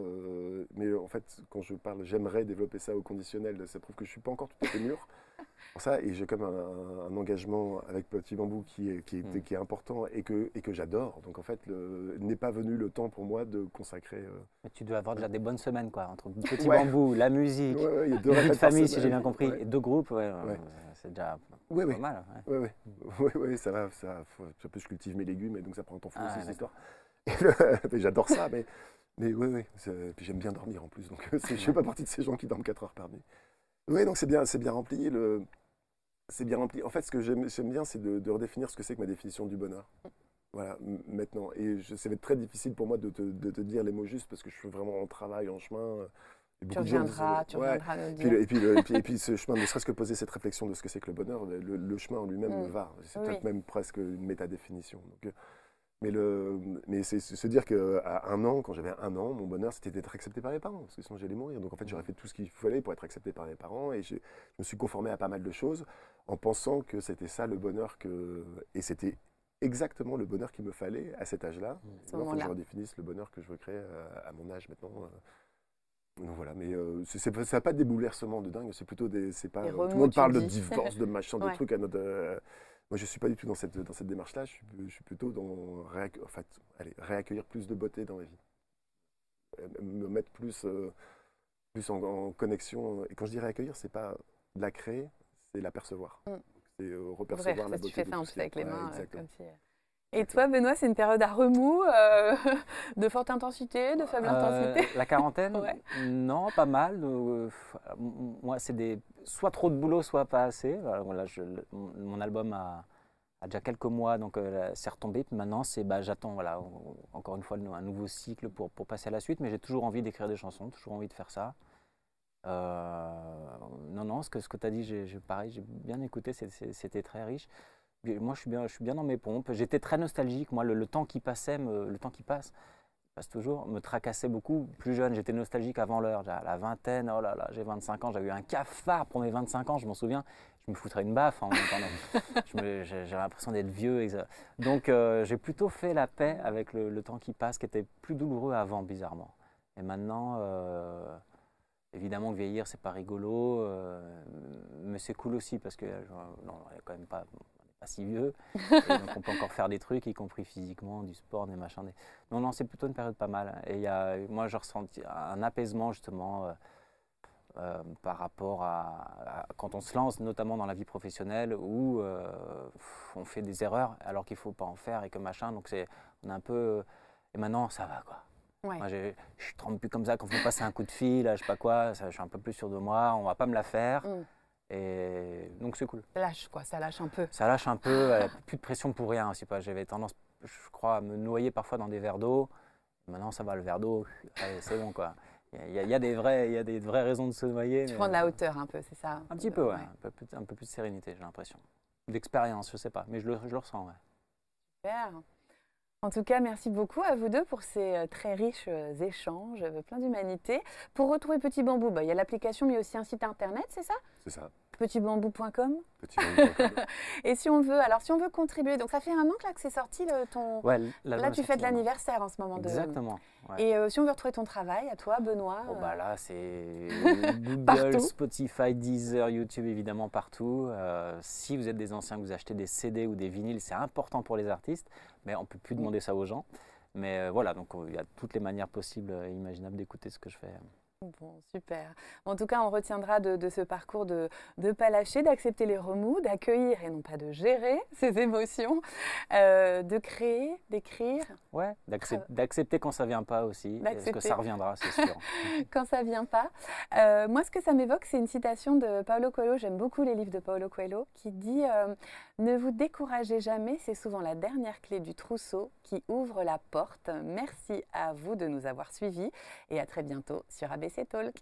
Mais en fait, quand je parle, j'aimerais développer ça au conditionnel. Ça prouve que je ne suis pas encore tout à fait mûr pour ça. Et j'ai comme un engagement avec Petit Bambou qui est important et que j'adore. Donc, en fait, n'est pas venu le temps pour moi de consacrer. Mais tu dois avoir déjà des bonnes semaines, quoi, entre Petit Bambou, la musique, il y a la vie de famille, si j'ai semaine. bien compris, et 2 groupes, c'est déjà pas mal. Oui, ça va. Ça peut, je cultive mes légumes, et donc ça prend un temps fou aussi, cette histoire. Mais j'adore ça, mais oui. Puis j'aime bien dormir en plus, donc je ne fais pas partie de ces gens qui dorment 4 heures par nuit. Oui, donc c'est bien rempli. C'est bien rempli. En fait, ce que j'aime bien, c'est de redéfinir ce que c'est que ma définition du bonheur. Voilà, maintenant. Et ça va être très difficile pour moi de te dire les mots justes, parce que je suis vraiment en travail, en chemin. Tu reviendras nous dire. Et puis ce chemin, ne serait-ce que poser cette réflexion de ce que c'est que le bonheur, le chemin en lui-même me va. C'est peut-être même presque une métadéfinition. Donc, mais c'est se dire qu'à 1 an, quand j'avais 1 an, mon bonheur, c'était d'être accepté par mes parents, parce que sinon j'allais mourir. Donc en fait, j'aurais fait tout ce qu'il fallait pour être accepté par mes parents, et je me suis conformé à pas mal de choses en pensant que c'était ça le bonheur et c'était exactement le bonheur qu'il me fallait à cet âge-là. Il faut que je redéfinisse le bonheur que je veux créer à mon âge maintenant. Donc voilà, mais ça n'a pas des bouleversements de dingue, c'est plutôt tout le monde parle de divorce, de machin, de trucs à notre. Moi, je ne suis pas du tout dans cette démarche-là, je suis plutôt dans réaccueillir plus de beauté dans ma vie. Me mettre plus en connexion. Et quand je dis réaccueillir, c'est pas la créer, c'est la percevoir. C'est repercevoir la beauté. Tu fais ça en plus avec les mains. Exactement. Et toi, Benoît, c'est une période à remous, de forte intensité, de faible intensité? La quarantaine, non, pas mal. Moi, c'est soit trop de boulot, soit pas assez. Voilà, mon album a déjà quelques mois, donc c'est retombé. Puis maintenant, j'attends, encore une fois, un nouveau cycle pour passer à la suite. Mais j'ai toujours envie d'écrire des chansons, toujours envie de faire ça. Non, ce que tu as dit, pareil, j'ai bien écouté, c'était très riche. Moi, je suis bien dans mes pompes. J'étais très nostalgique. Moi, le temps qui passe toujours, me tracassait beaucoup. Plus jeune, j'étais nostalgique avant l'heure. À la vingtaine, oh là là, j'ai 25 ans. J'avais eu un cafard pour mes 25 ans, je m'en souviens. Je me foutrais une baffe en j'avais l'impression d'être vieux. Donc, j'ai plutôt fait la paix avec le temps qui passe, qui était plus douloureux avant, bizarrement. Et maintenant, évidemment que vieillir, c'est pas rigolo, mais c'est cool aussi parce que on n'est quand même pas si vieux, et donc on peut encore faire des trucs, y compris physiquement, du sport, des machins. Non, c'est plutôt une période pas mal. Et moi, je ressens un apaisement justement par rapport à quand on se lance, notamment dans la vie professionnelle, où on fait des erreurs alors qu'il ne faut pas en faire et que machin. Donc on est un peu... Et maintenant, ça va, quoi. Ouais. Moi, je ne tremble plus comme ça quand vous passez un coup de fil, je sais pas quoi, je suis un peu plus sûr de moi, on ne va pas me la faire. Et donc c'est cool. Ça lâche quoi, ça lâche un peu. Ça lâche un peu, plus de pression pour rien aussi. J'avais tendance, je crois, à me noyer parfois dans des verres d'eau. Maintenant ça va, le verre d'eau, c'est bon quoi. Il y a des vraies raisons de se noyer. Tu prends de la hauteur un peu, c'est ça? Un petit peu, ouais. Un peu plus de sérénité, j'ai l'impression. D'expérience, je sais pas, mais je le ressens, ouais. Super. En tout cas, merci beaucoup à vous deux pour ces très riches échanges, plein d'humanité. Pour retrouver Petit Bambou, il y a l'application, mais aussi un site internet, c'est ça? C'est ça. Petitbambou.com. Petitbambou.com. Et si on veut contribuer, donc ça fait 1 an que c'est sorti ton. Ouais, là, tu fêtes l'anniversaire en ce moment. Exactement. Ouais. Et si on veut retrouver ton travail, à toi, Benoît. Oh là, c'est Google, Partout. Spotify, Deezer, YouTube, évidemment partout. Si vous êtes des anciens, que vous achetez des CD ou des vinyles, c'est important pour les artistes, mais on ne peut plus demander ça aux gens. Mais voilà, donc il y a toutes les manières possibles et imaginables d'écouter ce que je fais. Bon, super. En tout cas, on retiendra de ce parcours de ne pas lâcher, d'accepter les remous, d'accueillir et non pas de gérer ses émotions, de créer, d'écrire. Ouais, d'accepter quand ça ne vient pas aussi, parce que ça reviendra, c'est sûr. Quand ça ne vient pas. Moi, ce que ça m'évoque, c'est une citation de Paulo Coelho. J'aime beaucoup les livres de Paulo Coelho, qui dit « Ne vous découragez jamais, c'est souvent la dernière clé du trousseau qui ouvre la porte. » Merci à vous de nous avoir suivis et à très bientôt sur ABC Talk.